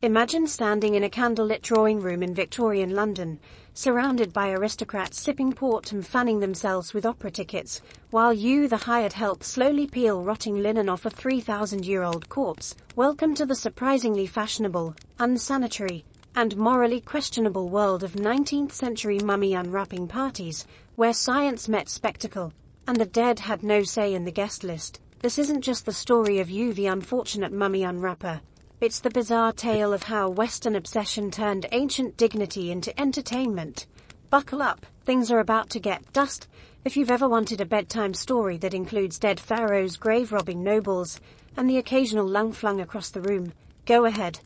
Imagine standing in a candlelit drawing room in Victorian London, surrounded by aristocrats sipping port and fanning themselves with opera tickets, while you, the hired help, slowly peel rotting linen off a 3,000-year-old corpse. Welcome to the surprisingly fashionable, unsanitary, and morally questionable world of 19th-century mummy unwrapping parties, where science met spectacle, and the dead had no say in the guest list. This isn't just the story of you, the unfortunate mummy unwrapper. It's the bizarre tale of how Western obsession turned ancient dignity into entertainment. Buckle up, things are about to get dust. If you've ever wanted a bedtime story that includes dead pharaohs, grave-robbing nobles, and the occasional lung flung across the room, go ahead.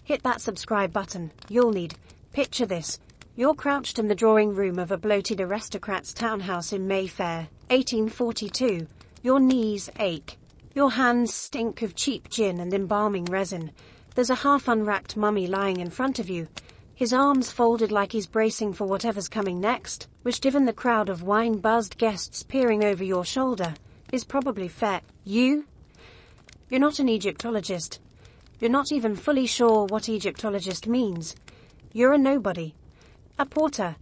Hit that subscribe button. You'll need. Picture this. You're crouched in the drawing room of a bloated aristocrat's townhouse in Mayfair, 1842. Your knees ache. Your hands stink of cheap gin and embalming resin. There's a half-unwrapped mummy lying in front of you, his arms folded like he's bracing for whatever's coming next, which, given the crowd of wine-buzzed guests peering over your shoulder, is probably fair. You're not an Egyptologist. You're not even fully sure what Egyptologist means. You're a nobody. A porter.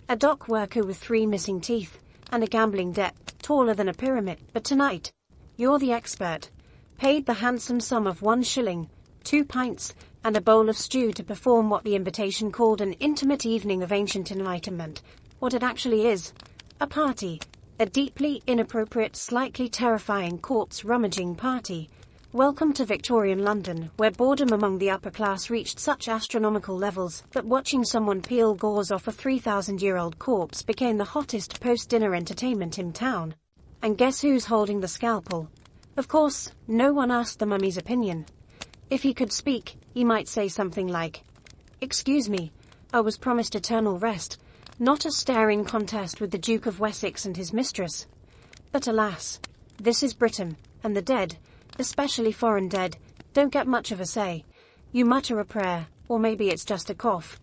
A dock worker with 3 missing teeth, and a gambling debt, taller than a pyramid. But tonight, you're the expert, paid the handsome sum of 1 shilling, 2 pints, and a bowl of stew to perform what the invitation called an intimate evening of ancient enlightenment. What it actually is: a party, a deeply inappropriate, slightly terrifying corpse rummaging party. Welcome to Victorian London, where boredom among the upper class reached such astronomical levels that watching someone peel gauze off a 3,000-year-old corpse became the hottest post-dinner entertainment in town. And guess who's holding the scalpel? Of course, no one asked the mummy's opinion. If he could speak, he might say something like, "Excuse me, I was promised eternal rest, not a staring contest with the Duke of Wessex and his mistress." But alas, this is Britain, and the dead, especially foreign dead, don't get much of a say. You mutter a prayer, or maybe it's just a cough.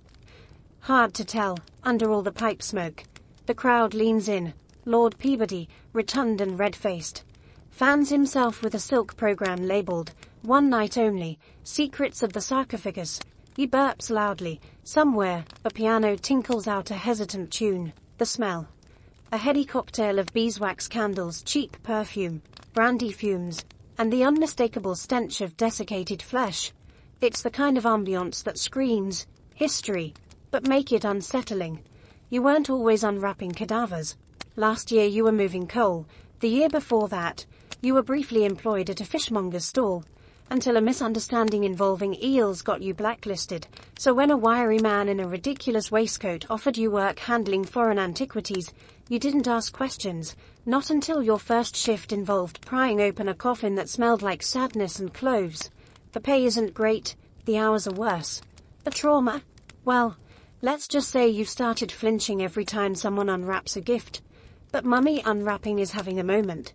Hard to tell, under all the pipe smoke. The crowd leans in. Lord Peabody, rotund and red-faced, fans himself with a silk program labelled, "One Night Only, Secrets of the Sarcophagus." He burps loudly. Somewhere, a piano tinkles out a hesitant tune. The smell. A heady cocktail of beeswax candles, cheap perfume, brandy fumes, and the unmistakable stench of desiccated flesh. It's the kind of ambience that screams history, but make it unsettling. You weren't always unwrapping cadavers. Last year you were moving coal. The year before that, you were briefly employed at a fishmonger's stall, until a misunderstanding involving eels got you blacklisted. So when a wiry man in a ridiculous waistcoat offered you work handling foreign antiquities, you didn't ask questions, not until your first shift involved prying open a coffin that smelled like sadness and cloves. The pay isn't great, the hours are worse. The trauma? Well, let's just say you've started flinching every time someone unwraps a gift. But mummy unwrapping is having a moment.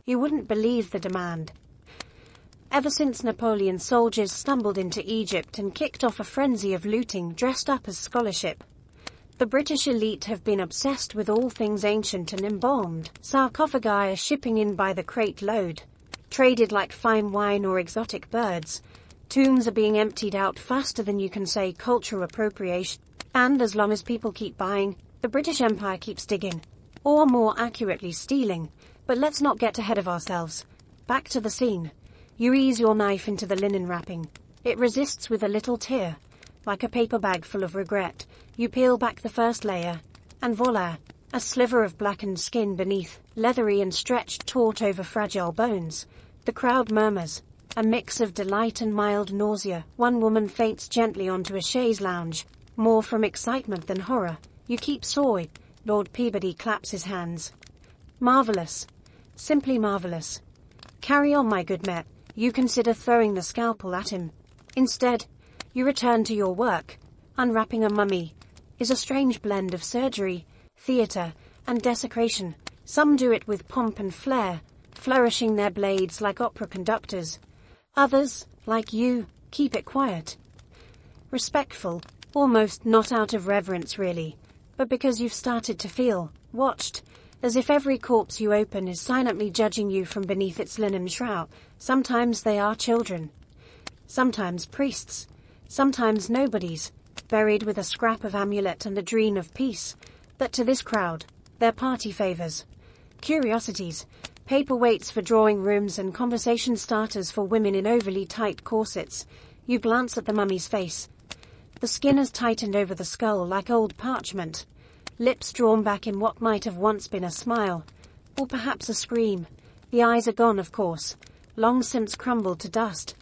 You wouldn't believe the demand. Ever since Napoleon's soldiers stumbled into Egypt and kicked off a frenzy of looting dressed up as scholarship, the British elite have been obsessed with all things ancient and embalmed. Sarcophagi are shipping in by the crate load, traded like fine wine or exotic birds. Tombs are being emptied out faster than you can say cultural appropriation. And as long as people keep buying, the British Empire keeps digging. Or more accurately, stealing. But let's not get ahead of ourselves. Back to the scene. You ease your knife into the linen wrapping. It resists with a little tear. Like a paper bag full of regret, you peel back the first layer, and voila, a sliver of blackened skin beneath, leathery and stretched taut over fragile bones. The crowd murmurs, a mix of delight and mild nausea. One woman faints gently onto a chaise lounge, more from excitement than horror. You keep soy. Lord Peabody claps his hands. Marvelous. Simply marvelous. Carry on, my good Met. You consider throwing the scalpel at him. Instead, you return to your work. Unwrapping a mummy is a strange blend of surgery, theatre, and desecration. Some do it with pomp and flair, flourishing their blades like opera conductors. Others, like you, keep it quiet. Respectful, almost not out of reverence really, but because you've started to feel watched, as if every corpse you open is silently judging you from beneath its linen shroud. Sometimes they are children. sometimes priests, sometimes nobodies, buried with a scrap of amulet and a dream of peace, that to this crowd, they're party favors, curiosities, paperweights for drawing rooms and conversation starters for women in overly tight corsets. You glance at the mummy's face. The skin has tightened over the skull like old parchment, lips drawn back in what might have once been a smile, or perhaps a scream. The eyes are gone, of course, long since crumbled to dust.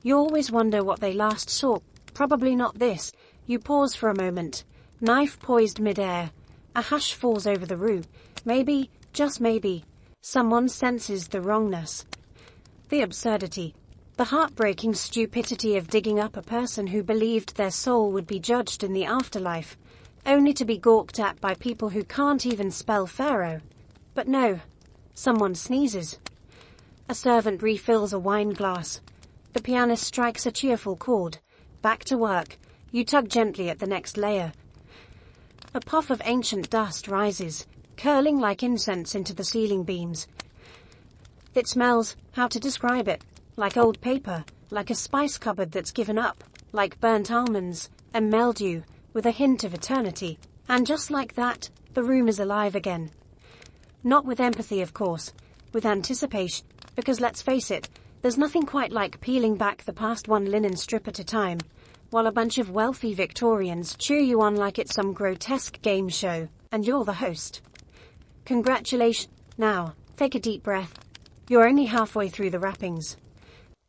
You always wonder what they last saw. Probably not this. You pause for a moment, knife poised mid-air. A hush falls over the room. Maybe, just maybe, someone senses the wrongness, the absurdity, the heartbreaking stupidity of digging up a person who believed their soul would be judged in the afterlife, only to be gawked at by people who can't even spell Pharaoh. But no, someone sneezes. A servant refills a wine glass. The pianist strikes a cheerful chord. Back to work. You tug gently at the next layer. A puff of ancient dust rises, curling like incense into the ceiling beams. It smells, how to describe it, like old paper, like a spice cupboard that's given up, like burnt almonds, and mildew, with a hint of eternity. And just like that, the room is alive again. Not with empathy, of course, with anticipation, because let's face it, there's nothing quite like peeling back the past one linen strip at a time, while a bunch of wealthy Victorians cheer you on like it's some grotesque game show, and you're the host. Congratulations. Now, take a deep breath. You're only halfway through the wrappings.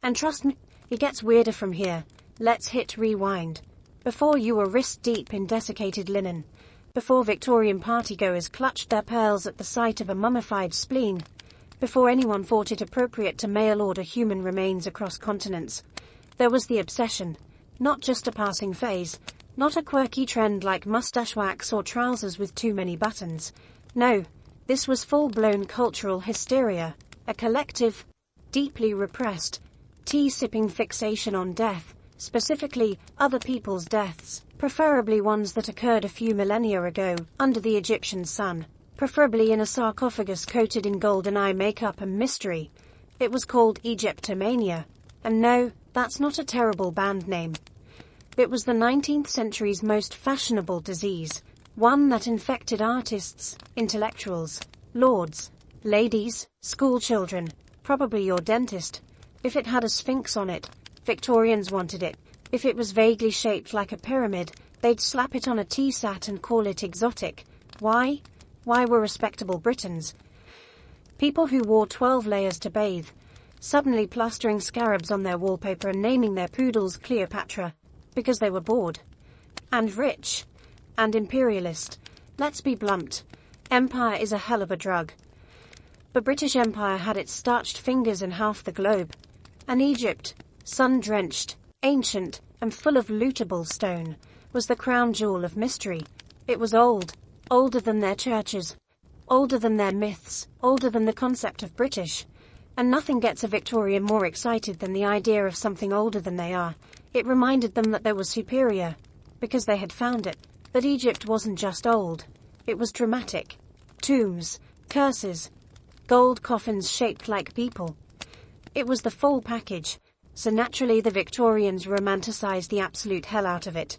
And trust me, it gets weirder from here. Let's hit rewind. Before you were wrist deep in desiccated linen. Before Victorian partygoers clutched their pearls at the sight of a mummified spleen. Before anyone thought it appropriate to mail-order human remains across continents. There was the obsession. Not just a passing phase. Not a quirky trend like mustache wax or trousers with too many buttons. No, this was full-blown cultural hysteria. A collective, deeply repressed, tea-sipping fixation on death, specifically other people's deaths, preferably ones that occurred a few millennia ago, under the Egyptian sun, preferably in a sarcophagus coated in golden eye makeup and mystery. It was called Egyptomania, and no, that's not a terrible band name. It was the 19th century's most fashionable disease, one that infected artists, intellectuals, lords, ladies, school children, probably your dentist. If it had a sphinx on it, Victorians wanted it. If it was vaguely shaped like a pyramid, they'd slap it on a tea set and call it exotic. Why? Why were respectable Britons, people who wore 12 layers to bathe, suddenly plastering scarabs on their wallpaper and naming their poodles Cleopatra? Because they were bored. And rich. And imperialist. Let's be blunt. Empire is a hell of a drug. The British Empire had its starched fingers in half the globe. And Egypt, sun-drenched, ancient, and full of lootable stone, was the crown jewel of mystery. It was old, older than their churches, older than their myths, older than the concept of British. And nothing gets a Victorian more excited than the idea of something older than they are. It reminded them that they were superior, because they had found it. But Egypt wasn't just old, it was dramatic. Tombs, curses, gold coffins shaped like people. It was the full package, so naturally the Victorians romanticized the absolute hell out of it.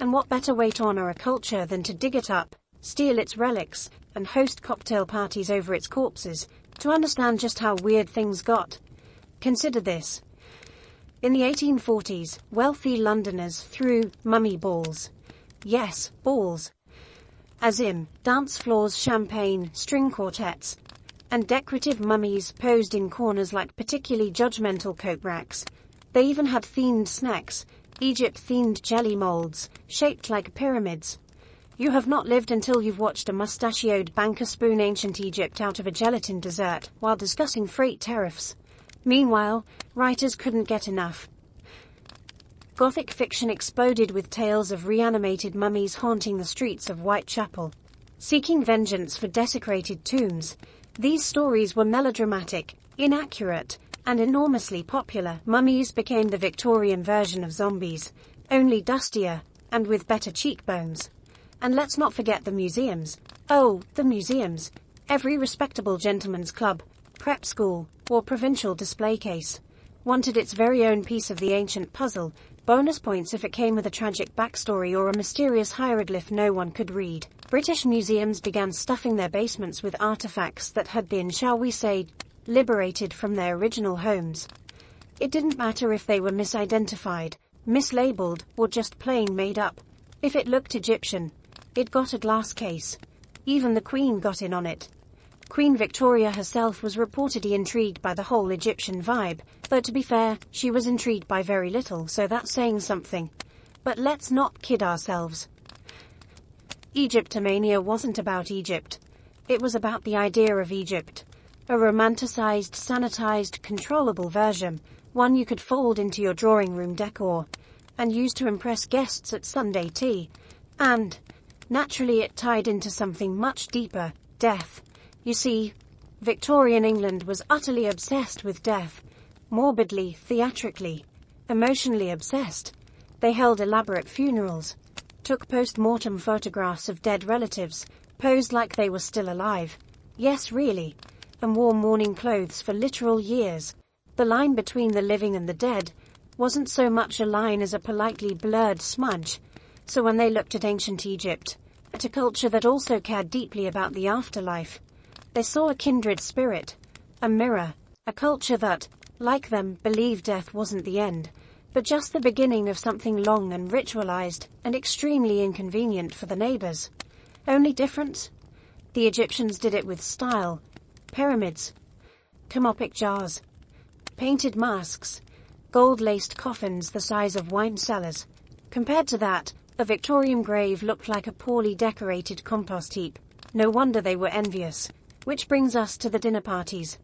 And what better way to honor a culture than to dig it up, steal its relics, and host cocktail parties over its corpses, to understand just how weird things got. Consider this. In the 1840s, wealthy Londoners threw mummy balls. Yes, balls. As in, dance floors, champagne, string quartets, and decorative mummies posed in corners like particularly judgmental coat racks. They even had themed snacks, Egypt-themed jelly molds, shaped like pyramids. You have not lived until you've watched a mustachioed banker spoon ancient Egypt out of a gelatin dessert while discussing freight tariffs. Meanwhile, writers couldn't get enough. Gothic fiction exploded with tales of reanimated mummies haunting the streets of Whitechapel, seeking vengeance for desecrated tombs. These stories were melodramatic, inaccurate, and enormously popular. Mummies became the Victorian version of zombies, only dustier, and with better cheekbones. And let's not forget the museums. Oh, the museums. Every respectable gentleman's club, prep school, or provincial display case wanted its very own piece of the ancient puzzle, bonus points if it came with a tragic backstory or a mysterious hieroglyph no one could read. British museums began stuffing their basements with artifacts that had been, shall we say, liberated from their original homes. It didn't matter if they were misidentified, mislabeled, or just plain made up. If it looked Egyptian, it got a glass case. Even the Queen got in on it. Queen Victoria herself was reportedly intrigued by the whole Egyptian vibe, though to be fair, she was intrigued by very little, so that's saying something. But let's not kid ourselves. Egyptomania wasn't about Egypt. It was about the idea of Egypt. A romanticized, sanitized, controllable version, one you could fold into your drawing room decor, and use to impress guests at Sunday tea. And, naturally, it tied into something much deeper, death. You see, Victorian England was utterly obsessed with death. Morbidly, theatrically, emotionally obsessed. They held elaborate funerals, took post-mortem photographs of dead relatives, posed like they were still alive. Yes, really. And wore mourning clothes for literal years. The line between the living and the dead wasn't so much a line as a politely blurred smudge. So when they looked at ancient Egypt, at a culture that also cared deeply about the afterlife, they saw a kindred spirit, a mirror, a culture that, like them, believed death wasn't the end, but just the beginning of something long and ritualized and extremely inconvenient for the neighbors. Only difference? The Egyptians did it with style. Pyramids, canopic jars, painted masks, gold-laced coffins the size of wine cellars. Compared to that, a Victorian grave looked like a poorly decorated compost heap. No wonder they were envious. Which brings us to the dinner parties.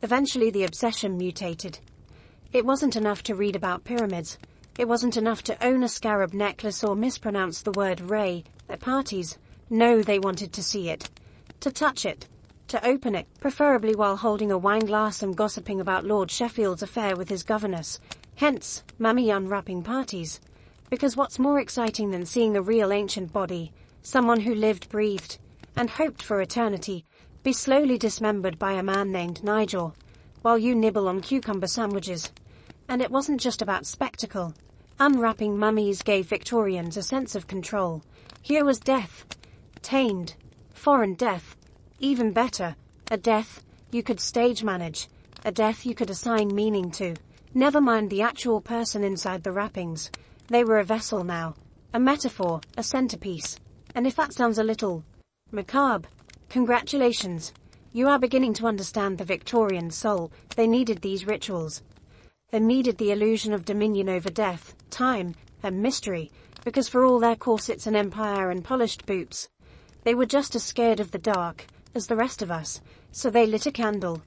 Eventually the obsession mutated. It wasn't enough to read about pyramids. It wasn't enough to own a scarab necklace or mispronounce the word Ray at parties. No, they wanted to see it. To touch it. To open it, preferably while holding a wine glass and gossiping about Lord Sheffield's affair with his governess. Hence, mummy unwrapping parties. Because what's more exciting than seeing a real ancient body, someone who lived, breathed, and hoped for eternity, be slowly dismembered by a man named Nigel, while you nibble on cucumber sandwiches. And it wasn't just about spectacle. Unwrapping mummies gave Victorians a sense of control. Here was death. Tamed. Foreign death. Even better, a death you could stage manage. A death you could assign meaning to. Never mind the actual person inside the wrappings. They were a vessel now. A metaphor, a centerpiece. And if that sounds a little macabre, congratulations. You are beginning to understand the Victorian soul. They needed these rituals. They needed the illusion of dominion over death, time, and mystery, because for all their corsets and empire and polished boots, they were just as scared of the dark as the rest of us. So they lit a candle,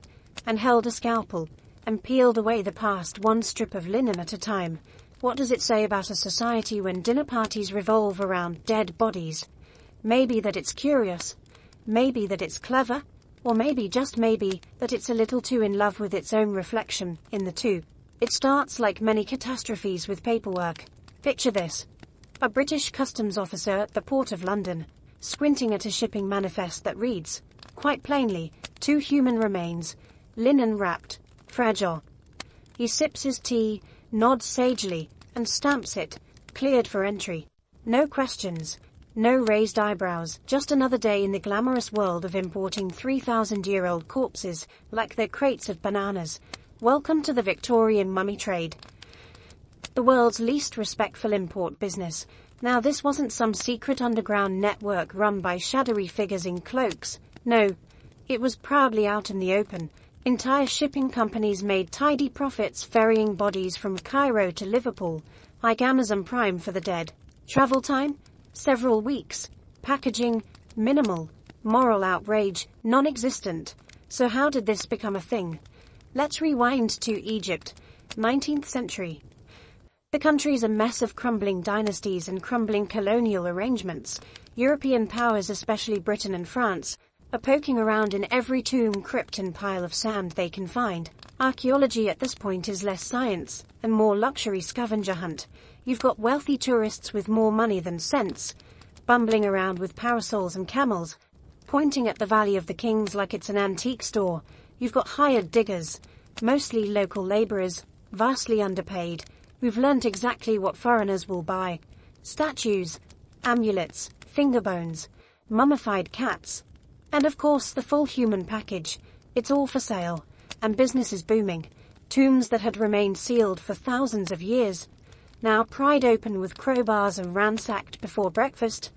and held a scalpel, and peeled away the past one strip of linen at a time. What does it say about a society when dinner parties revolve around dead bodies? Maybe that it's curious. Maybe that it's clever, or maybe, just maybe, that it's a little too in love with its own reflection in the two. It starts like many catastrophes with paperwork. Picture this. A British customs officer at the Port of London, squinting at a shipping manifest that reads, quite plainly, 2 human remains, linen wrapped, fragile. He sips his tea, nods sagely, and stamps it, cleared for entry. No questions. No raised eyebrows, just another day in the glamorous world of importing 3,000-year-old corpses like they're crates of bananas. Welcome to the Victorian mummy trade. The world's least respectful import business. Now this wasn't some secret underground network run by shadowy figures in cloaks. No, it was proudly out in the open. Entire shipping companies made tidy profits ferrying bodies from Cairo to Liverpool, like Amazon Prime for the dead. Travel time? Several weeks. Packaging? Minimal. Moral outrage? Non-existent. So how did this become a thing? Let's rewind to Egypt, 19th century. The country's a mess of crumbling dynasties and crumbling colonial arrangements. European powers, especially Britain and France, are poking around in every tomb, crypt and pile of sand they can find. Archaeology at this point is less science and more luxury scavenger hunt. You've got wealthy tourists with more money than sense, bumbling around with parasols and camels, pointing at the Valley of the Kings like it's an antique store. You've got hired diggers, mostly local laborers, vastly underpaid. We've learnt exactly what foreigners will buy. Statues, amulets, finger bones, mummified cats. And of course the full human package. It's all for sale. And business is booming. Tombs that had remained sealed for thousands of years, now pried open with crowbars and ransacked before breakfast.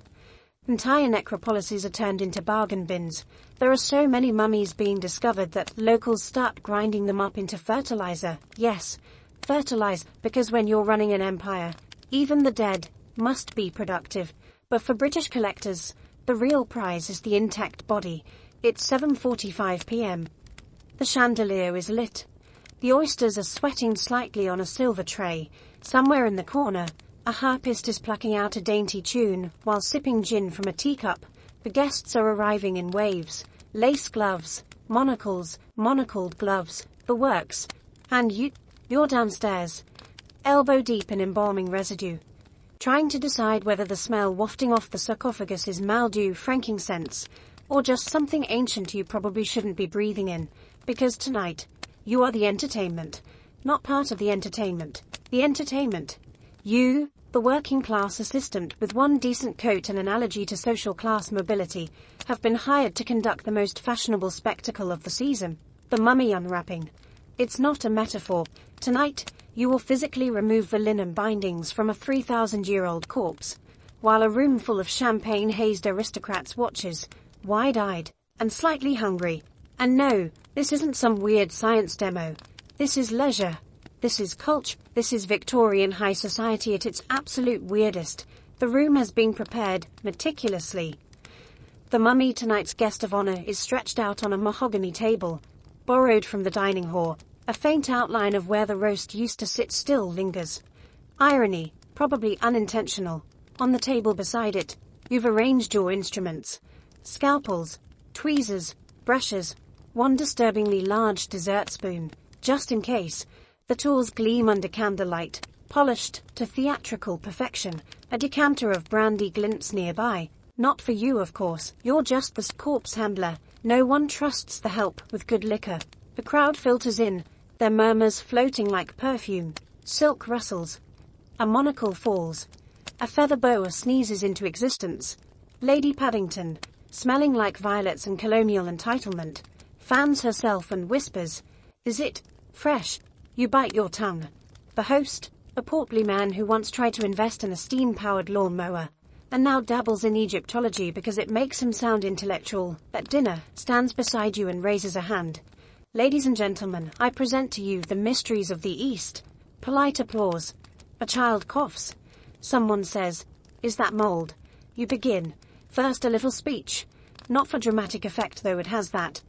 Entire necropolises are turned into bargain bins. There are so many mummies being discovered that locals start grinding them up into fertilizer. Yes, fertilize, because when you're running an empire, even the dead must be productive. But for British collectors, the real prize is the intact body. It's 7:45 p.m. The chandelier is lit. The oysters are sweating slightly on a silver tray. Somewhere in the corner, a harpist is plucking out a dainty tune while sipping gin from a teacup. The guests are arriving in waves. Lace gloves, monocles, monocled gloves, the works. And you're downstairs, elbow deep in embalming residue, trying to decide whether the smell wafting off the sarcophagus is mildew frankincense, or just something ancient you probably shouldn't be breathing in, because tonight, you are the entertainment, not part of the entertainment. The entertainment. You, the working class assistant with one decent coat and an allergy to social class mobility, have been hired to conduct the most fashionable spectacle of the season, the mummy unwrapping. It's not a metaphor. Tonight, you will physically remove the linen bindings from a 3,000-year-old corpse, while a room full of champagne-hazed aristocrats watches, wide-eyed and slightly hungry. And no, this isn't some weird science demo. This is leisure. This is culture. This is Victorian high society at its absolute weirdest. The room has been prepared meticulously. The mummy, tonight's guest of honor, is stretched out on a mahogany table, borrowed from the dining hall. A faint outline of where the roast used to sit still lingers. Irony, probably unintentional. On the table beside it, you've arranged your instruments. Scalpels, tweezers, brushes, one disturbingly large dessert spoon, just in case. The tools gleam under candlelight, polished to theatrical perfection. A decanter of brandy glints nearby. Not for you, of course. You're just the corpse handler. No one trusts the help with good liquor. The crowd filters in, their murmurs floating like perfume. Silk rustles. A monocle falls. A feather boa sneezes into existence. Lady Paddington, smelling like violets and colonial entitlement, fans herself and whispers, "Is it fresh?" You bite your tongue. The host, a portly man who once tried to invest in a steam-powered lawn-mower, and now dabbles in Egyptology because it makes him sound intellectual, at dinner, stands beside you and raises a hand. "Ladies and gentlemen, I present to you the mysteries of the East." Polite applause. A child coughs. Someone says, "Is that mold?" You begin. First a little speech. Not for dramatic effect, though it has that,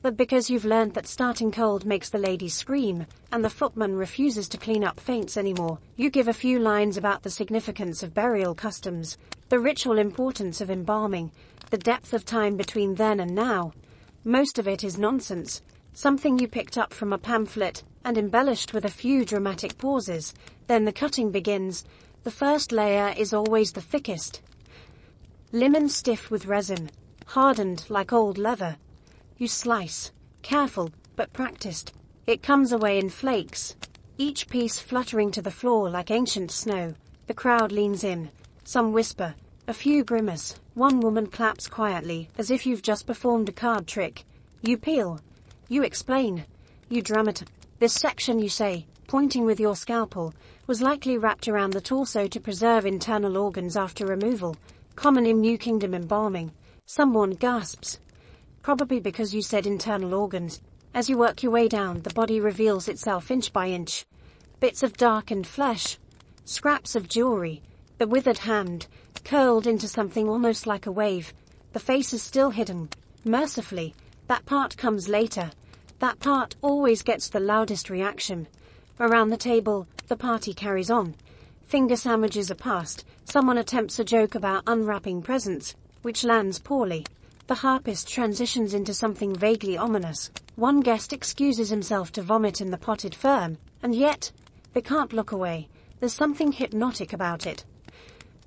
but because you've learned that starting cold makes the ladies scream, and the footman refuses to clean up faints anymore. You give a few lines about the significance of burial customs, the ritual importance of embalming, the depth of time between then and now. Most of it is nonsense, something you picked up from a pamphlet, and embellished with a few dramatic pauses. Then the cutting begins. The first layer is always the thickest. Linen stiff with resin, hardened like old leather. You slice, careful, but practiced. It comes away in flakes, each piece fluttering to the floor like ancient snow. The crowd leans in. Some whisper, a few grimace. One woman claps quietly, as if you've just performed a card trick. You peel. You explain. You dramatize. This section, you say, pointing with your scalpel, was likely wrapped around the torso to preserve internal organs after removal. Common in New Kingdom embalming. Someone gasps. Probably because you said internal organs. As you work your way down, the body reveals itself inch by inch. Bits of darkened flesh, scraps of jewelry, the withered hand, curled into something almost like a wave. The face is still hidden. Mercifully, that part comes later. That part always gets the loudest reaction. Around the table, the party carries on. Finger sandwiches are passed. Someone attempts a joke about unwrapping presents, which lands poorly. The harpist transitions into something vaguely ominous. One guest excuses himself to vomit in the potted fern, and yet, they can't look away. There's something hypnotic about it.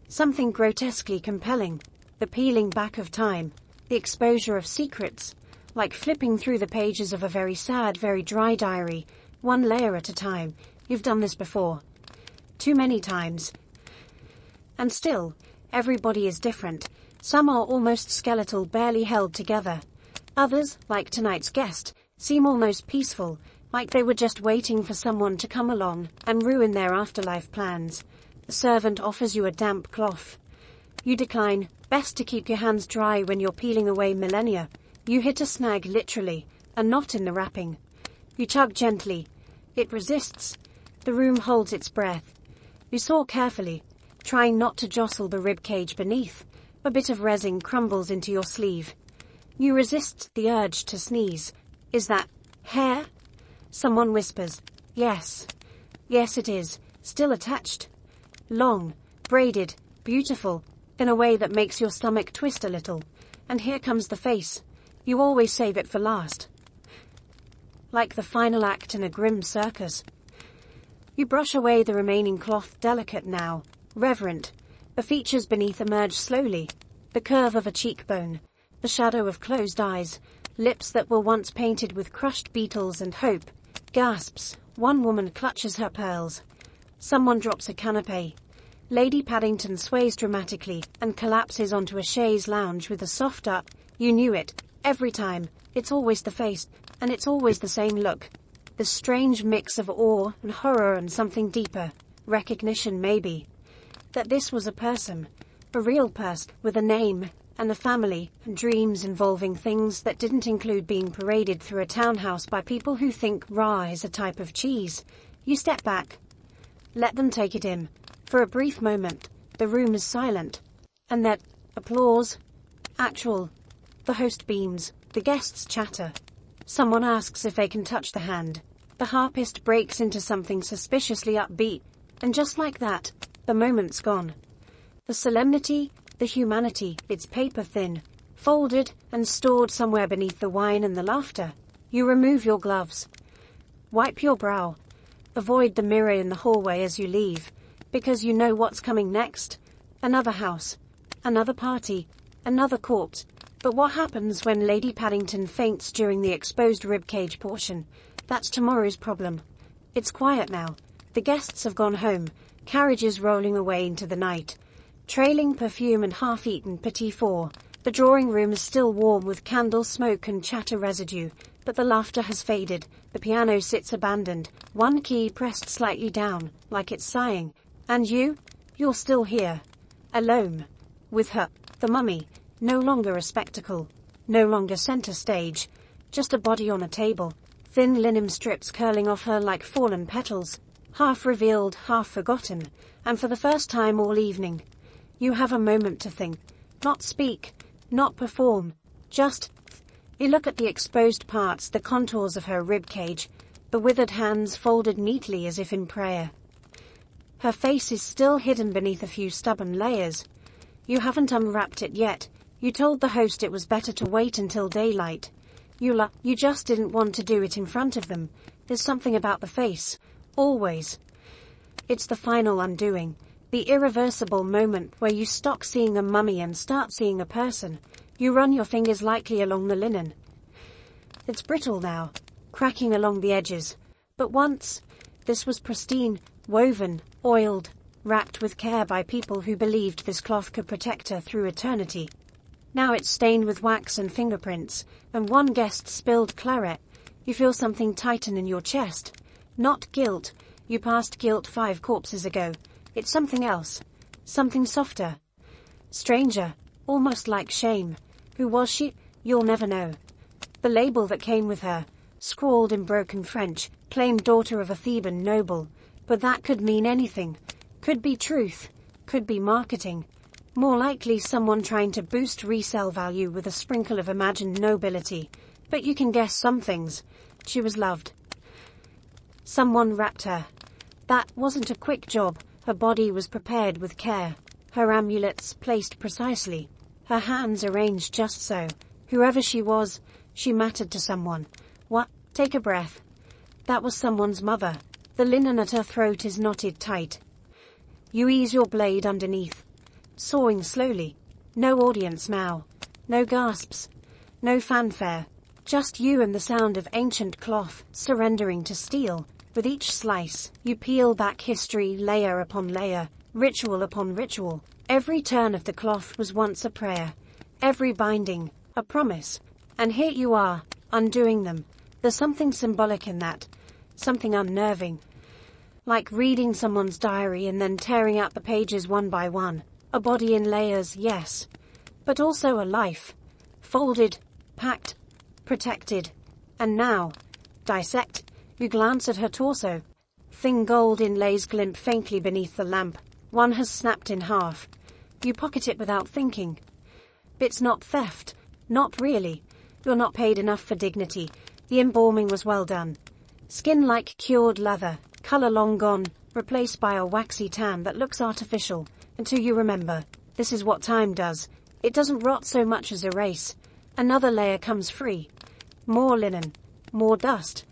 Something grotesquely compelling. The peeling back of time. The exposure of secrets. Like flipping through the pages of a very sad, very dry diary, one layer at a time. You've done this before. Too many times. And still, everybody is different. Some are almost skeletal, barely held together. Others, like tonight's guest, seem almost peaceful, like they were just waiting for someone to come along and ruin their afterlife plans. The servant offers you a damp cloth. You decline. Best to keep your hands dry when you're peeling away millennia. You hit a snag literally, a knot in the wrapping. You tug gently. It resists. The room holds its breath. You saw carefully, trying not to jostle the rib cage beneath. A bit of resin crumbles into your sleeve. You resist the urge to sneeze. Is that hair? Someone whispers. Yes. Yes, it is. Still attached. Long, braided, beautiful, in a way that makes your stomach twist a little. And here comes the face. You always save it for last. Like the final act in a grim circus. You brush away the remaining cloth, delicate now, reverent. The features beneath emerge slowly. The curve of a cheekbone, the shadow of closed eyes, lips that were once painted with crushed beetles and hope. Gasps. One woman clutches her pearls. Someone drops a canapé. Lady Paddington sways dramatically and collapses onto a chaise lounge with a soft up. You knew it. Every time. It's always the face, and it's always the same look. The strange mix of awe and horror and something deeper. Recognition, maybe. That this was a person. A real person, with a name, and a family, and dreams involving things that didn't include being paraded through a townhouse by people who think raw is a type of cheese. You step back. Let them take it in. For a brief moment, the room is silent. And that applause. Actual. The host beams. The guests chatter. Someone asks if they can touch the hand. The harpist breaks into something suspiciously upbeat. And just like that, the moment's gone. The solemnity, the humanity, it's paper thin, folded and stored somewhere beneath the wine and the laughter. You remove your gloves. Wipe your brow. Avoid the mirror in the hallway as you leave, because you know what's coming next. Another house. Another party. Another corpse. But what happens when Lady Paddington faints during the exposed ribcage portion? That's tomorrow's problem. It's quiet now. The guests have gone home, carriages rolling away into the night. Trailing perfume and half-eaten petit four. The drawing room is still warm with candle smoke and chatter residue, but the laughter has faded. The piano sits abandoned, one key pressed slightly down, like it's sighing. And you're still here. Alone. With her, the mummy, no longer a spectacle, no longer center stage, just a body on a table, thin linen strips curling off her like fallen petals, half revealed, half forgotten, and for the first time all evening, you have a moment to think, not speak, not perform, just. You look at the exposed parts, the contours of her rib cage, the withered hands folded neatly as if in prayer. Her face is still hidden beneath a few stubborn layers. You haven't unwrapped it yet. You told the host it was better to wait until daylight. You just didn't want to do it in front of them. There's something about the face. Always. It's the final undoing. The irreversible moment where you stop seeing a mummy and start seeing a person. You run your fingers lightly along the linen. It's brittle now, cracking along the edges. But once, this was pristine, woven, oiled, wrapped with care by people who believed this cloth could protect her through eternity. Now it's stained with wax and fingerprints, and one guest spilled claret. You feel something tighten in your chest. Not guilt. You passed guilt 5 corpses ago. It's something else. Something softer. Stranger. Almost like shame. Who was she? You'll never know. The label that came with her, scrawled in broken French, claimed daughter of a Theban noble. But that could mean anything. Could be truth. Could be marketing. More likely someone trying to boost resale value with a sprinkle of imagined nobility. But you can guess some things. She was loved. Someone wrapped her. That wasn't a quick job. Her body was prepared with care. Her amulets placed precisely. Her hands arranged just so. Whoever she was, she mattered to someone. What? Take a breath. That was someone's mother. The linen at her throat is knotted tight. You ease your blade underneath. Sawing slowly. No audience now. No gasps. No fanfare. Just you and the sound of ancient cloth surrendering to steel. With each slice, you peel back history layer upon layer, ritual upon ritual. Every turn of the cloth was once a prayer. Every binding, a promise. And here you are, undoing them. There's something symbolic in that. Something unnerving. Like reading someone's diary and then tearing out the pages one by one. A body in layers, yes. But also a life. Folded, packed, protected. And now, dissect. You glance at her torso. Thin gold inlays glint faintly beneath the lamp. One has snapped in half. You pocket it without thinking. It's not theft. Not really. You're not paid enough for dignity. The embalming was well done. Skin like cured leather, color long gone, replaced by a waxy tan that looks artificial, until you remember. This is what time does. It doesn't rot so much as erase. Another layer comes free. More linen. More dust.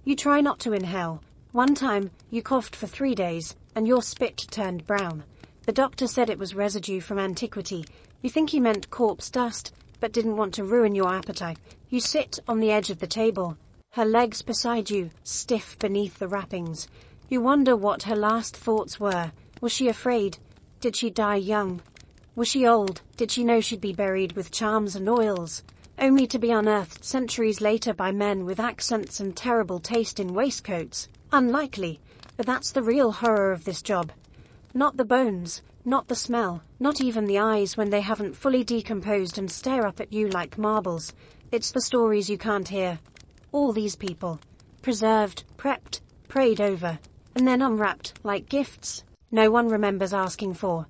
You try not to inhale. One time, you coughed for 3 days, and your spit turned brown. The doctor said it was residue from antiquity. You think he meant corpse dust, but didn't want to ruin your appetite. You sit on the edge of the table, her legs beside you, stiff beneath the wrappings. You wonder what her last thoughts were. Was she afraid? Did she die young? Was she old? Did she know she'd be buried with charms and oils, only to be unearthed centuries later by men with accents and terrible taste in waistcoats? Unlikely, but that's the real horror of this job. Not the bones, not the smell, not even the eyes when they haven't fully decomposed and stare up at you like marbles. It's the stories you can't hear. All these people, preserved, prepped, prayed over, and then unwrapped like gifts no one remembers asking for.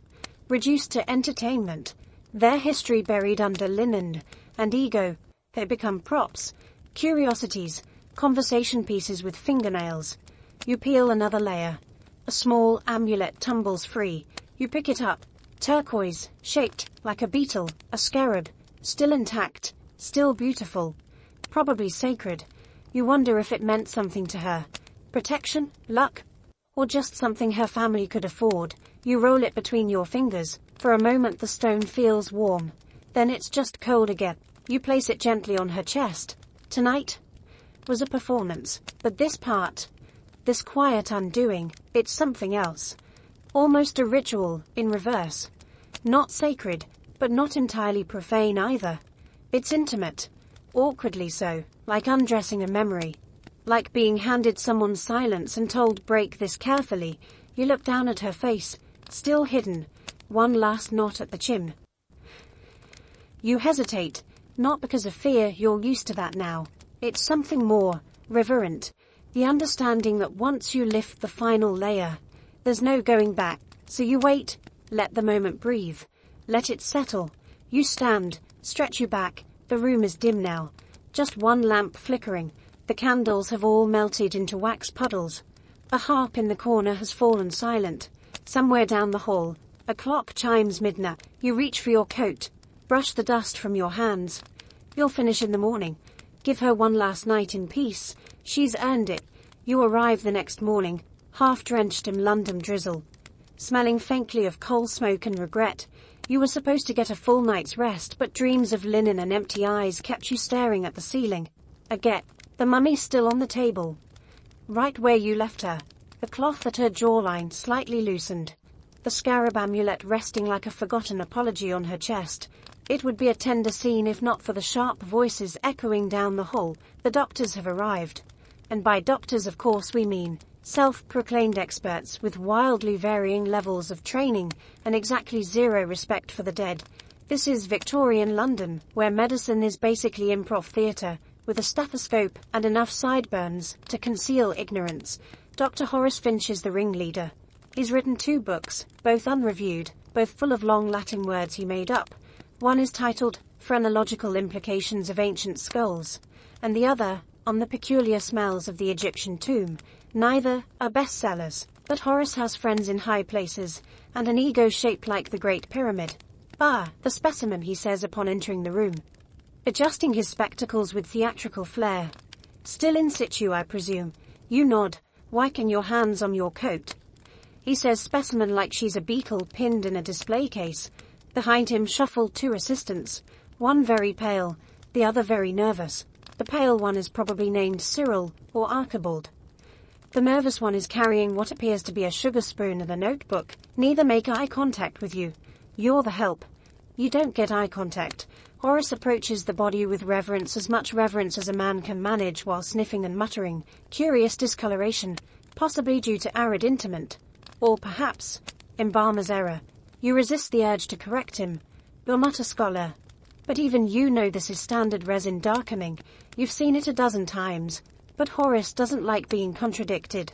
Reduced to entertainment, their history buried under linen and ego, they become props, curiosities, conversation pieces with fingernails. You peel another layer. A small amulet tumbles free. You pick it up. Turquoise, shaped like a beetle, a scarab, still intact, still beautiful, probably sacred. You wonder if it meant something to her. Protection, luck, or just something her family could afford. You roll it between your fingers. For a moment the stone feels warm. Then it's just cold again. You place it gently on her chest. Tonight was a performance, but this part, this quiet undoing, it's something else. Almost a ritual, in reverse. Not sacred, but not entirely profane either. It's intimate. Awkwardly so, like undressing a memory. Like being handed someone's silence and told break this carefully. You look down at her face, still hidden. One last knot at the chin. You hesitate, not because of fear, you're used to that now. It's something more, reverent. The understanding that once you lift the final layer, there's no going back. So you wait, let the moment breathe, let it settle. You stand, stretch you back. The room is dim now. Just one lamp flickering. The candles have all melted into wax puddles. A harp in the corner has fallen silent. Somewhere down the hall, a clock chimes midnight. You reach for your coat, brush the dust from your hands. You'll finish in the morning. Give her one last night in peace. She's earned it. You arrive the next morning, half drenched in London drizzle, smelling faintly of coal smoke and regret. You were supposed to get a full night's rest, but dreams of linen and empty eyes kept you staring at the ceiling. Again, the mummy's still on the table, right where you left her, the cloth at her jawline slightly loosened, the scarab amulet resting like a forgotten apology on her chest. It would be a tender scene if not for the sharp voices echoing down the hall. The doctors have arrived. And by doctors, of course, we mean self-proclaimed experts with wildly varying levels of training and exactly zero respect for the dead. This is Victorian London, where medicine is basically improv theatre, with a stethoscope and enough sideburns to conceal ignorance. Dr. Horace Finch is the ringleader. He's written 2 books, both unreviewed, both full of long Latin words he made up. One is titled Phrenological Implications of Ancient Skulls, and the other, On the Peculiar Smells of the Egyptian Tomb. Neither are bestsellers, but Horace has friends in high places, and an ego shaped like the Great Pyramid. "Ah, the specimen," he says upon entering the room, adjusting his spectacles with theatrical flair. "Still in situ, I presume." You nod, wiping your hands on your coat. He says specimen like she's a beetle pinned in a display case. Behind him shuffle 2 assistants, one very pale, the other very nervous. The pale one is probably named Cyril or Archibald. The nervous one is carrying what appears to be a sugar spoon and a notebook. Neither make eye contact with you. You're the help. You don't get eye contact. Horace approaches the body with reverence, as much reverence as a man can manage, while sniffing and muttering. Curious discoloration, possibly due to arid interment. Or perhaps embalmer's error. You resist the urge to correct him. You're not a scholar. But even you know this is standard resin darkening. You've seen it a dozen times. But Horace doesn't like being contradicted.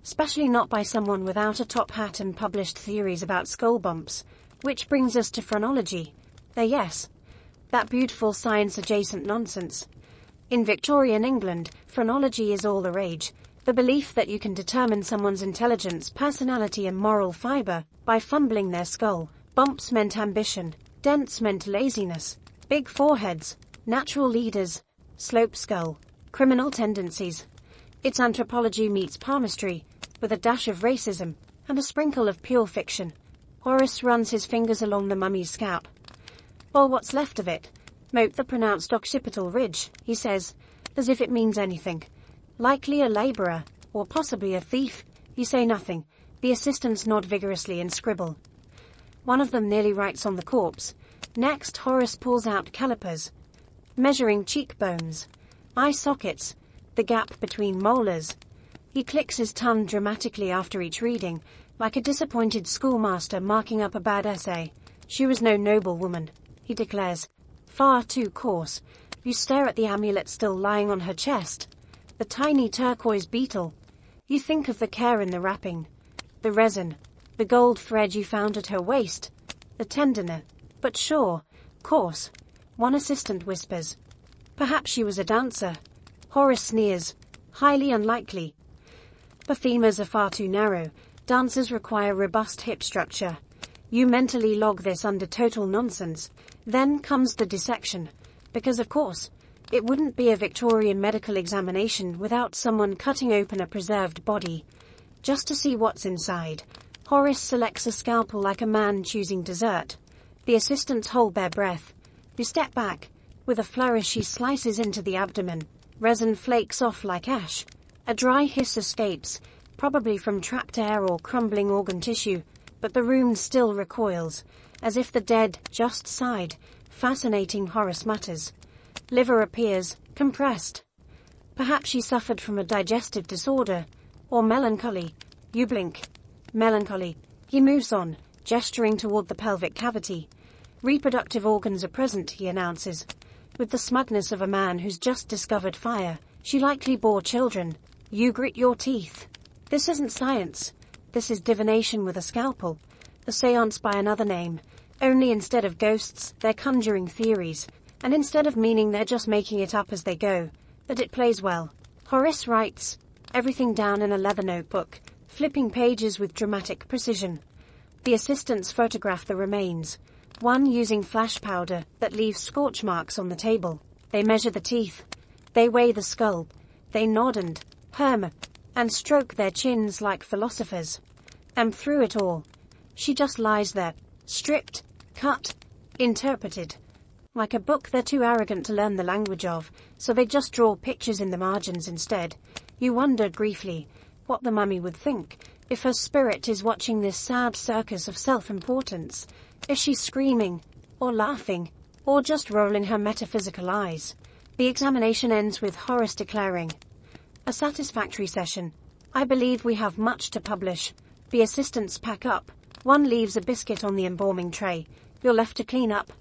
Especially not by someone without a top hat and published theories about skull bumps. Which brings us to phrenology. Yes. That beautiful science-adjacent nonsense. In Victorian England, phrenology is all the rage. The belief that you can determine someone's intelligence, personality and moral fiber by fumbling their skull. Bumps meant ambition. Dents meant laziness. Big foreheads. Natural leaders. Slope skull. Criminal tendencies. It's anthropology meets palmistry, with a dash of racism, and a sprinkle of pure fiction. Horace runs his fingers along the mummy's scalp. Well, what's left of it? Mope the pronounced occipital ridge, he says, as if it means anything. Likely a labourer, or possibly a thief. You say nothing. The assistants nod vigorously and scribble. One of them nearly writes on the corpse. Next, Horace pulls out calipers, measuring cheekbones, eye sockets, the gap between molars. He clicks his tongue dramatically after each reading, like a disappointed schoolmaster marking up a bad essay. She was no noble woman, he declares. Far too coarse. You stare at the amulet still lying on her chest. The tiny turquoise beetle. You think of the care in the wrapping. The resin. The gold thread you found at her waist. The tenderness. But sure. Coarse. One assistant whispers. Perhaps she was a dancer. Horace sneers. Highly unlikely. Parfumers are far too narrow. Dancers require robust hip structure. You mentally log this under total nonsense. Then comes the dissection. Because of course, it wouldn't be a Victorian medical examination without someone cutting open a preserved body. Just to see what's inside. Horace selects a scalpel like a man choosing dessert. The assistants hold their breath. You step back. With a flourish he slices into the abdomen. Resin flakes off like ash. A dry hiss escapes, probably from trapped air or crumbling organ tissue, but the room still recoils, as if the dead just sighed. Fascinating, Horace mutters. Liver appears, compressed. Perhaps she suffered from a digestive disorder, or melancholy. You blink. Melancholy. He moves on, gesturing toward the pelvic cavity. Reproductive organs are present, he announces. With the smugness of a man who's just discovered fire. She likely bore children. You grit your teeth. This isn't science. This is divination with a scalpel. A seance by another name. Only instead of ghosts, they're conjuring theories. And instead of meaning, they're just making it up as they go. But it plays well. Horace writes everything down in a leather notebook, flipping pages with dramatic precision. The assistants photograph the remains. One using flash powder that leaves scorch marks on the table. They measure the teeth. They weigh the skull. They nod and hem and stroke their chins like philosophers. And through it all, she just lies there, stripped, cut, interpreted. Like a book they're too arrogant to learn the language of, so they just draw pictures in the margins instead. You wonder briefly what the mummy would think if her spirit is watching this sad circus of self-importance. Is she screaming, or laughing, or just rolling her metaphysical eyes? The examination ends with Horace declaring, a satisfactory session. I believe we have much to publish. The assistants pack up. One leaves a biscuit on the embalming tray. You're left to clean up.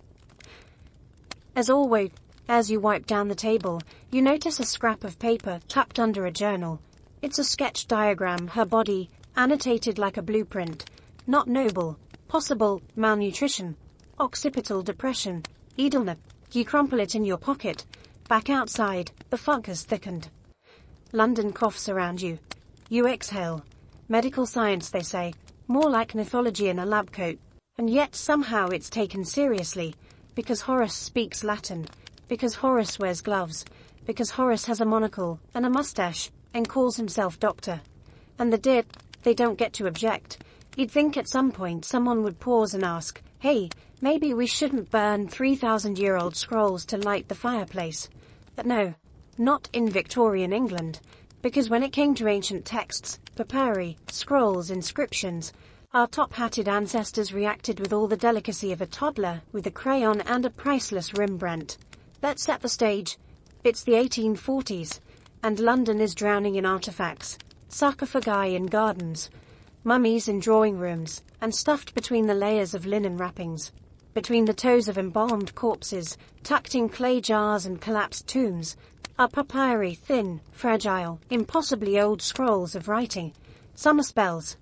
As always, as you wipe down the table, you notice a scrap of paper tucked under a journal. It's a sketch diagram, her body, annotated like a blueprint. Not noble. Possible malnutrition, occipital depression, edelness. You crumple it in your pocket. Back outside, the fog has thickened. London coughs around you. You exhale. Medical science, they say, more like mythology in a lab coat. And yet somehow it's taken seriously, because Horace speaks Latin, because Horace wears gloves, because Horace has a monocle and a mustache, and calls himself doctor. And the dead, they don't get to object. You'd think at some point someone would pause and ask, hey, maybe we shouldn't burn 3,000-year-old scrolls to light the fireplace. But no, not in Victorian England. Because when it came to ancient texts, papyri, scrolls, inscriptions, our top-hatted ancestors reacted with all the delicacy of a toddler with a crayon and a priceless Rembrandt. Let's set the stage. It's the 1840s, and London is drowning in artifacts, sarcophagi in gardens, mummies in drawing rooms, and stuffed between the layers of linen wrappings. Between the toes of embalmed corpses, tucked in clay jars and collapsed tombs, are papyri, thin, fragile, impossibly old scrolls of writing. Some are spells,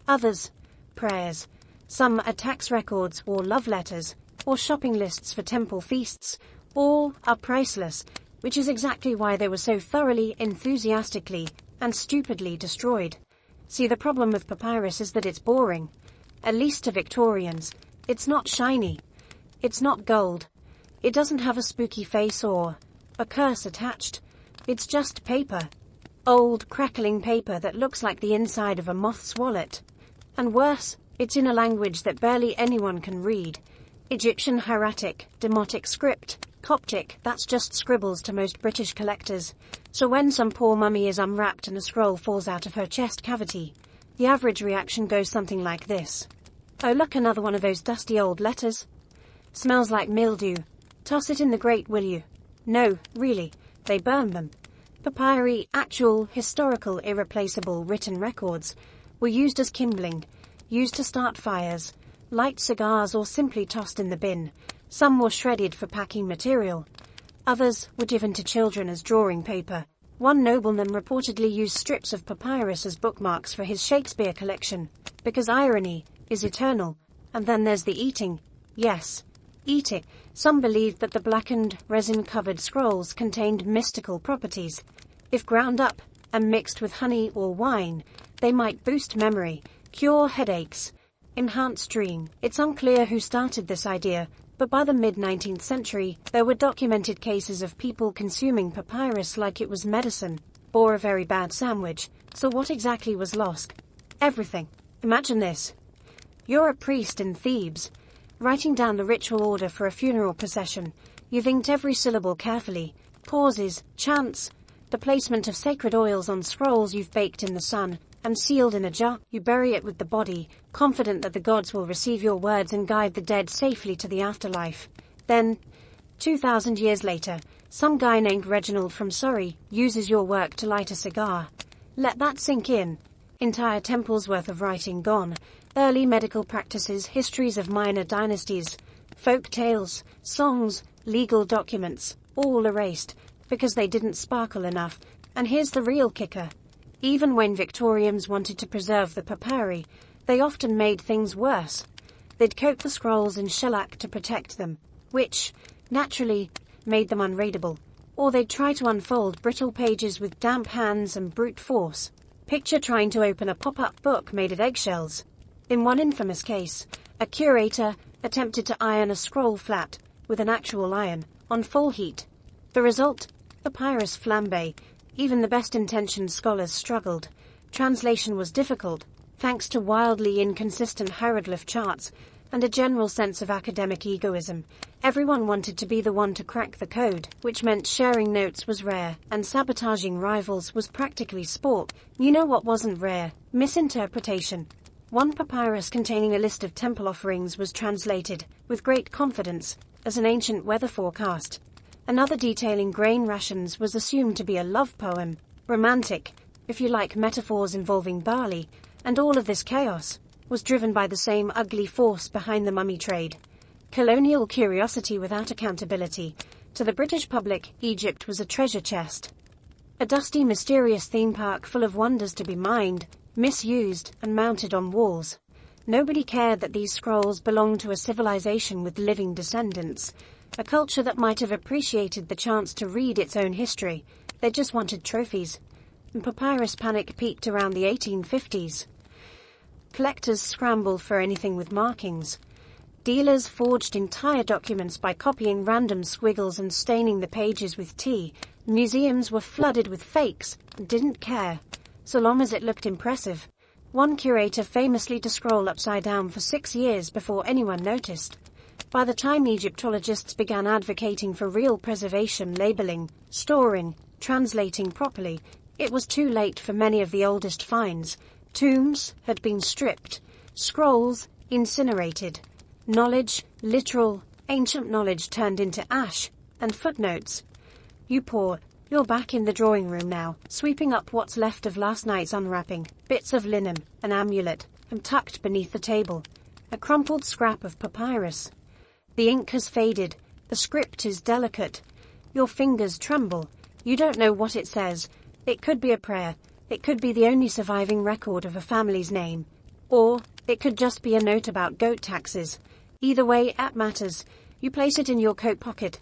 others prayers. Some are tax records or love letters, or shopping lists for temple feasts. All are priceless, which is exactly why they were so thoroughly, enthusiastically, and stupidly destroyed. See, the problem with papyrus is that it's boring. At least to Victorians. It's not shiny. It's not gold. It doesn't have a spooky face or a curse attached. It's just paper. Old, crackling paper that looks like the inside of a moth's wallet. And worse, it's in a language that barely anyone can read. Egyptian hieratic, Demotic script, Coptic, that's just scribbles to most British collectors. So when some poor mummy is unwrapped and a scroll falls out of her chest cavity, the average reaction goes something like this. Oh look, another one of those dusty old letters. Smells like mildew. Toss it in the grate, will you? No, really, they burn them. Papyri, actual, historical, irreplaceable written records, were used as kindling, used to start fires, light cigars, or simply tossed in the bin. Some were shredded for packing material. Others were given to children as drawing paper. One nobleman reportedly used strips of papyrus as bookmarks for his Shakespeare collection, because irony is eternal. And then there's the eating. Yes, eating. Some believed that the blackened, resin-covered scrolls contained mystical properties. If ground up and mixed with honey or wine, they might boost memory, cure headaches, enhance dream. It's unclear who started this idea, but by the mid-19th century, there were documented cases of people consuming papyrus like it was medicine, or a very bad sandwich. So what exactly was lost? Everything. Imagine this. You're a priest in Thebes, writing down the ritual order for a funeral procession. You've inked every syllable carefully, pauses, chants, the placement of sacred oils on scrolls you've baked in the sun, and sealed in a jar. You bury it with the body, confident that the gods will receive your words and guide the dead safely to the afterlife. Then, 2,000 years later, some guy named Reginald from Surrey uses your work to light a cigar. Let that sink in. Entire temples worth of writing gone. Early medical practices, histories of minor dynasties, folk tales, songs, legal documents, all erased, because they didn't sparkle enough. And here's the real kicker. Even when Victorians wanted to preserve the papyri, they often made things worse. They'd coat the scrolls in shellac to protect them, which, naturally, made them unreadable. Or they'd try to unfold brittle pages with damp hands and brute force. Picture trying to open a pop-up book made of eggshells. In one infamous case, a curator attempted to iron a scroll flat with an actual iron, on full heat. The result? Papyrus flambe. Even the best-intentioned scholars struggled. Translation was difficult, thanks to wildly inconsistent hieroglyph charts and a general sense of academic egoism. Everyone wanted to be the one to crack the code, which meant sharing notes was rare, and sabotaging rivals was practically sport. You know what wasn't rare? Misinterpretation. One papyrus containing a list of temple offerings was translated, with great confidence, as an ancient weather forecast. Another detailing grain rations was assumed to be a love poem, romantic, if you like, metaphors involving barley, and all of this chaos was driven by the same ugly force behind the mummy trade. Colonial curiosity without accountability. To the British public, Egypt was a treasure chest. A dusty, mysterious theme park full of wonders to be mined, misused, and mounted on walls. Nobody cared that these scrolls belonged to a civilization with living descendants, a culture that might have appreciated the chance to read its own history. They just wanted trophies. And papyrus panic peaked around the 1850s. Collectors scrambled for anything with markings. Dealers forged entire documents by copying random squiggles and staining the pages with tea. Museums were flooded with fakes and didn't care, so long as it looked impressive. One curator famously to scroll upside down for 6 years before anyone noticed. By the time Egyptologists began advocating for real preservation, labeling, storing, translating properly, It was too late for many of the oldest finds. Tombs had been stripped, scrolls incinerated, knowledge, literal, ancient knowledge turned into ash, and footnotes. You're back in the drawing room now, sweeping up what's left of last night's unwrapping, bits of linen, an amulet, and tucked beneath the table, a crumpled scrap of papyrus. The ink has faded, the script is delicate. Your fingers tremble. You don't know what it says. It could be a prayer. It could be the only surviving record of a family's name. Or it could just be a note about goat taxes. Either way, it matters. You place it in your coat pocket.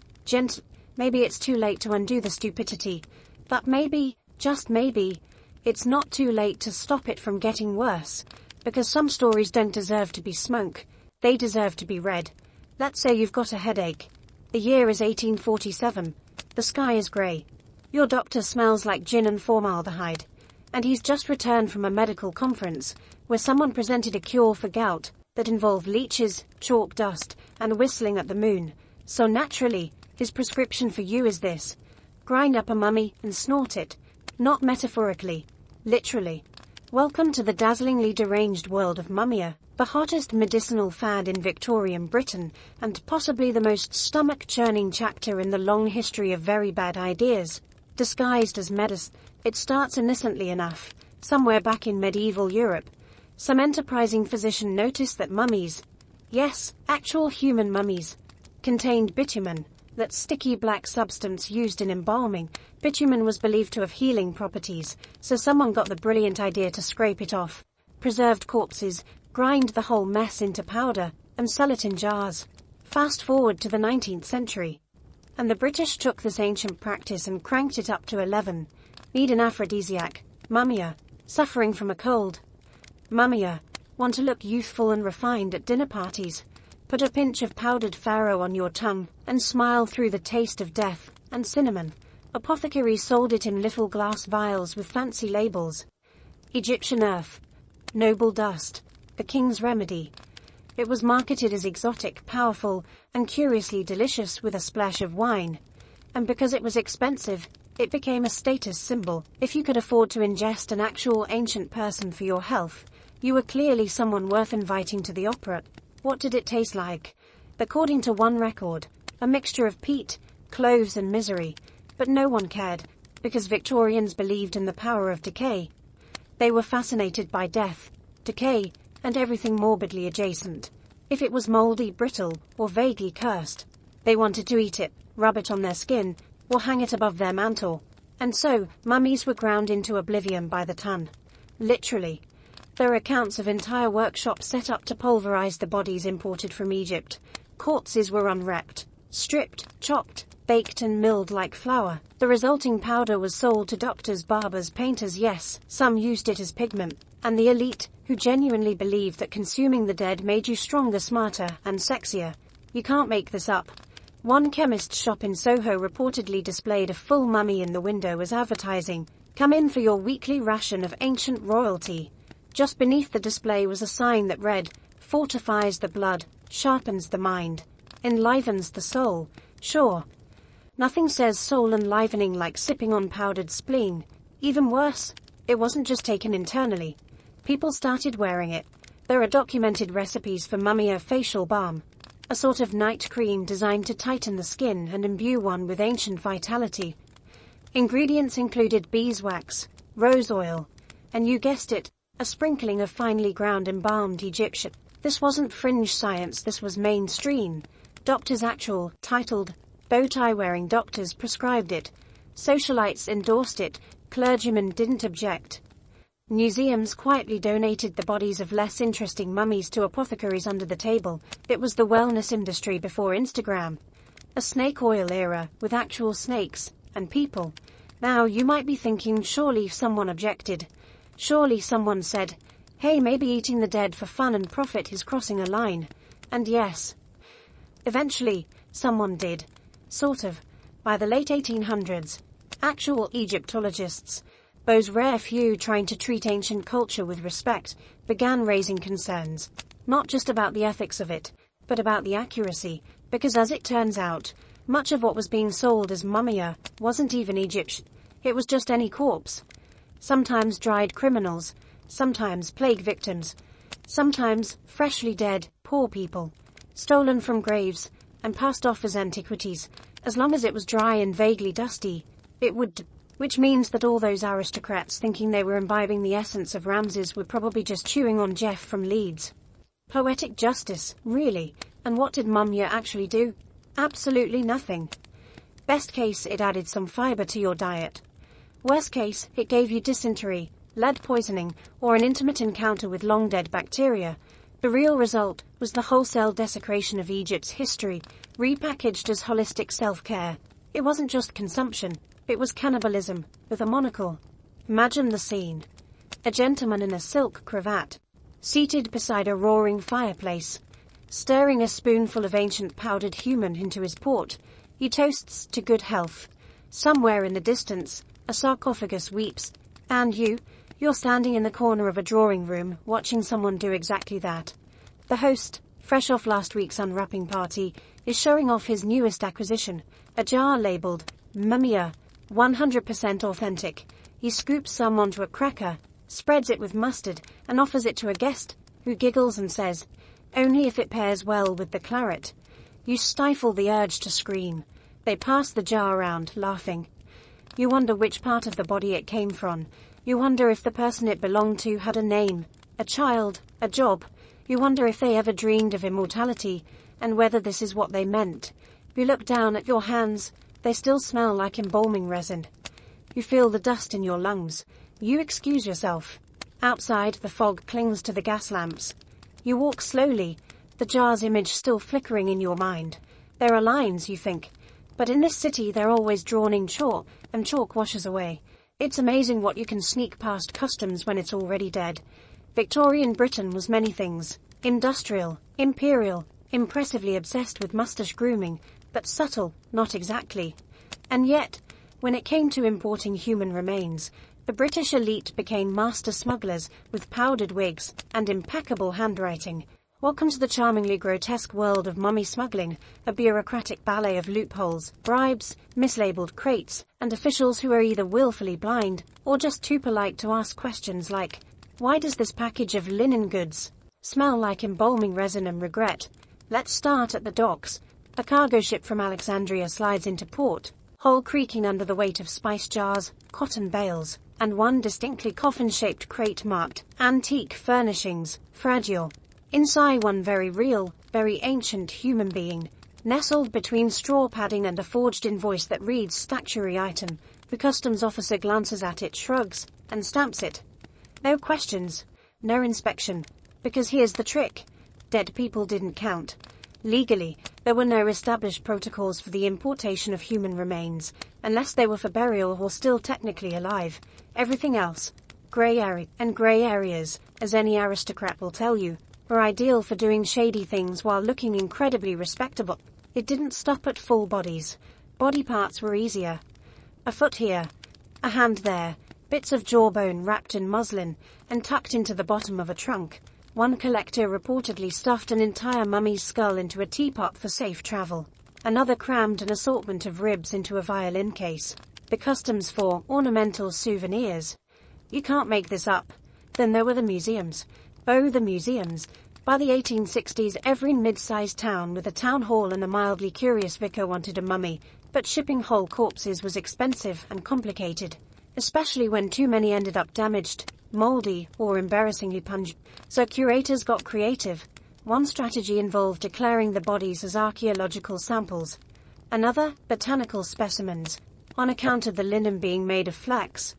Maybe it's too late to undo the stupidity. But maybe, just maybe, it's not too late to stop it from getting worse. Because some stories don't deserve to be smoke. They deserve to be read. Let's say you've got a headache. The year is 1847. The sky is grey. Your doctor smells like gin and formaldehyde. And he's just returned from a medical conference where someone presented a cure for gout that involved leeches, chalk dust, and whistling at the moon. So naturally, his prescription for you is this. Grind up a mummy and snort it. Not metaphorically. Literally. Welcome to the dazzlingly deranged world of mummia, the hottest medicinal fad in Victorian Britain, and possibly the most stomach-churning chapter in the long history of very bad ideas. Disguised as medicine, it starts innocently enough, somewhere back in medieval Europe. Some enterprising physician noticed that mummies, yes, actual human mummies, contained bitumen, that sticky black substance used in embalming. Bitumen was believed to have healing properties, so someone got the brilliant idea to scrape it off preserved corpses, grind the whole mess into powder, and sell it in jars. Fast forward to the 19th century. And the British took this ancient practice and cranked it up to 11. Need an aphrodisiac. Mummia. Suffering from a cold. Mummia. Want to look youthful and refined at dinner parties. Put a pinch of powdered farro on your tongue and smile through the taste of death and cinnamon. Apothecaries sold it in little glass vials with fancy labels. Egyptian earth. Noble dust. The king's remedy. It was marketed as exotic, powerful, and curiously delicious with a splash of wine. And because it was expensive, it became a status symbol. If you could afford to ingest an actual ancient person for your health, you were clearly someone worth inviting to the opera. What did it taste like? According to one record, a mixture of peat, cloves and misery. But no one cared, because Victorians believed in the power of decay. They were fascinated by death, decay, and everything morbidly adjacent. If it was mouldy, brittle, or vaguely cursed, they wanted to eat it, rub it on their skin, or hang it above their mantle. And so, mummies were ground into oblivion by the ton. Literally. There are accounts of entire workshops set up to pulverize the bodies imported from Egypt. Corpses were unwrapped, stripped, chopped, baked and milled like flour. The resulting powder was sold to doctors, barbers, painters, yes, some used it as pigment. And the elite, who genuinely believed that consuming the dead made you stronger, smarter, and sexier. You can't make this up. One chemist shop in Soho reportedly displayed a full mummy in the window as advertising. Come in for your weekly ration of ancient royalty. Just beneath the display was a sign that read, fortifies the blood, sharpens the mind, enlivens the soul. Sure. Nothing says soul enlivening like sipping on powdered spleen. Even worse, it wasn't just taken internally. People started wearing it. There are documented recipes for mummia facial balm, a sort of night cream designed to tighten the skin and imbue one with ancient vitality. Ingredients included beeswax, rose oil, and you guessed it, a sprinkling of finely ground embalmed Egyptian. This wasn't fringe science, this was mainstream. Doctors actual, titled, bow-tie-wearing doctors prescribed it. Socialites endorsed it, clergymen didn't object. Museums quietly donated the bodies of less interesting mummies to apothecaries under the table. It was the wellness industry before Instagram. A snake oil era, with actual snakes, and people. Now you might be thinking, surely someone objected. Surely someone said, hey, maybe eating the dead for fun and profit is crossing a line. And yes. Eventually, someone did. Sort of. By the late 1800s, actual Egyptologists, those rare few trying to treat ancient culture with respect, began raising concerns. Not just about the ethics of it, but about the accuracy, because as it turns out, much of what was being sold as mummia wasn't even Egyptian. It was just any corpse. sometimes dried criminals, sometimes plague victims, sometimes freshly dead, poor people, stolen from graves and passed off as antiquities. As long as it was dry and vaguely dusty, it would, which means that all those aristocrats thinking they were imbibing the essence of Ramses were probably just chewing on Jeff from Leeds. Poetic justice, really, and what did Mumya actually do? Absolutely nothing. Best case, it added some fiber to your diet. Worst case, it gave you dysentery, lead poisoning, or an intimate encounter with long-dead bacteria. The real result was the wholesale desecration of Egypt's history, repackaged as holistic self-care. It wasn't just consumption, it was cannibalism, with a monocle. Imagine the scene. A gentleman in a silk cravat, seated beside a roaring fireplace, stirring a spoonful of ancient powdered human into his port. He toasts to good health. Somewhere in the distance, a sarcophagus weeps, and you're standing in the corner of a drawing room, watching someone do exactly that. The host, fresh off last week's unwrapping party, is showing off his newest acquisition, a jar labeled Mumya, 100% authentic. He scoops some onto a cracker, spreads it with mustard, and offers it to a guest, who giggles and says, "Only if it pairs well with the claret." You stifle the urge to scream. They pass the jar around, laughing. You wonder which part of the body it came from. You wonder if the person it belonged to had a name, a child, a job. You wonder if they ever dreamed of immortality, and whether this is what they meant. You look down at your hands. They still smell like embalming resin. You feel the dust in your lungs. You excuse yourself. Outside, the fog clings to the gas lamps. You walk slowly, the jar's image still flickering in your mind. There are lines, you think. But in this city they're always drawn in chalk, and chalk washes away. It's amazing what you can sneak past customs when it's already dead. Victorian Britain was many things. Industrial, imperial, impressively obsessed with mustache grooming, but subtle, not exactly. And yet, when it came to importing human remains, the British elite became master smugglers with powdered wigs and impeccable handwriting. Welcome to the charmingly grotesque world of mummy smuggling, a bureaucratic ballet of loopholes, bribes, mislabeled crates, and officials who are either willfully blind or just too polite to ask questions like, "Why does this package of linen goods smell like embalming resin and regret?" Let's start at the docks. A cargo ship from Alexandria slides into port, hull creaking under the weight of spice jars, cotton bales, and one distinctly coffin-shaped crate marked "Antique Furnishings, Fragile." Inside, one very real, very ancient human being, nestled between straw padding and a forged-in voice that reads "statutory item." The customs officer glances at it, shrugs, and stamps it. No questions, no inspection, because here's the trick. Dead people didn't count. Legally, there were no established protocols for the importation of human remains, unless they were for burial or still technically alive. Everything else, grey areas, as any aristocrat will tell you, were ideal for doing shady things while looking incredibly respectable. It didn't stop at full bodies. Body parts were easier. A foot here, a hand there, bits of jawbone wrapped in muslin and tucked into the bottom of a trunk. One collector reportedly stuffed an entire mummy's skull into a teapot for safe travel. Another crammed an assortment of ribs into a violin case. The customs for ornamental souvenirs. You can't make this up. Then there were the museums. Oh, the museums. By the 1860s, every mid-sized town with a town hall and a mildly curious vicar wanted a mummy, but shipping whole corpses was expensive and complicated, especially when too many ended up damaged, moldy, or embarrassingly pungent. So curators got creative. One strategy involved declaring the bodies as archaeological samples. Another, botanical specimens, on account of the linen being made of flax.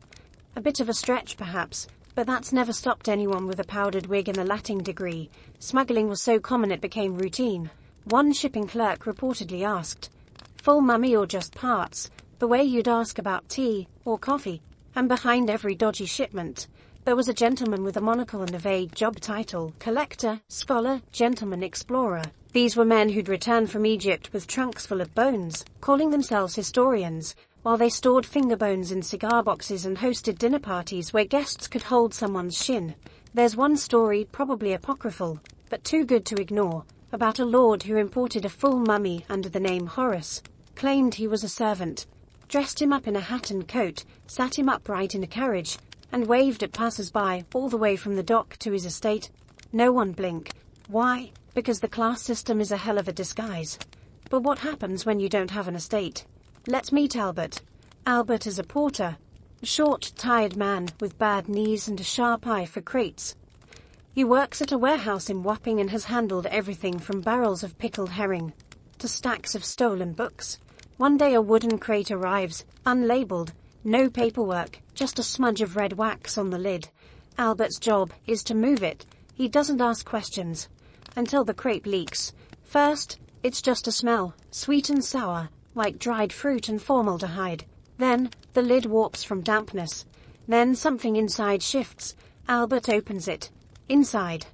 A bit of a stretch, perhaps, but that's never stopped anyone with a powdered wig and a Latin degree. Smuggling was so common it became routine. One shipping clerk reportedly asked, "Full mummy or just parts?" the way you'd ask about tea or coffee. And behind every dodgy shipment, there was a gentleman with a monocle and a vague job title: collector, scholar, gentleman explorer. These were men who'd returned from Egypt with trunks full of bones, calling themselves historians, while they stored finger bones in cigar boxes and hosted dinner parties where guests could hold someone's shin. There's one story, probably apocryphal, but too good to ignore, about a lord who imported a full mummy under the name Horace, claimed he was a servant, dressed him up in a hat and coat, sat him upright in a carriage, and waved at passers-by all the way from the dock to his estate. No one blinked. Why? Because the class system is a hell of a disguise. But what happens when you don't have an estate? Let's meet Albert. Albert is a porter. A short, tired man with bad knees and a sharp eye for crates. He works at a warehouse in Wapping and has handled everything from barrels of pickled herring to stacks of stolen books. One day a wooden crate arrives, unlabeled, no paperwork, just a smudge of red wax on the lid. Albert's job is to move it. He doesn't ask questions until the crate leaks. First, it's just a smell, sweet and sour, like dried fruit and formaldehyde. Then, the lid warps from dampness. Then something inside shifts. Albert opens it. Inside,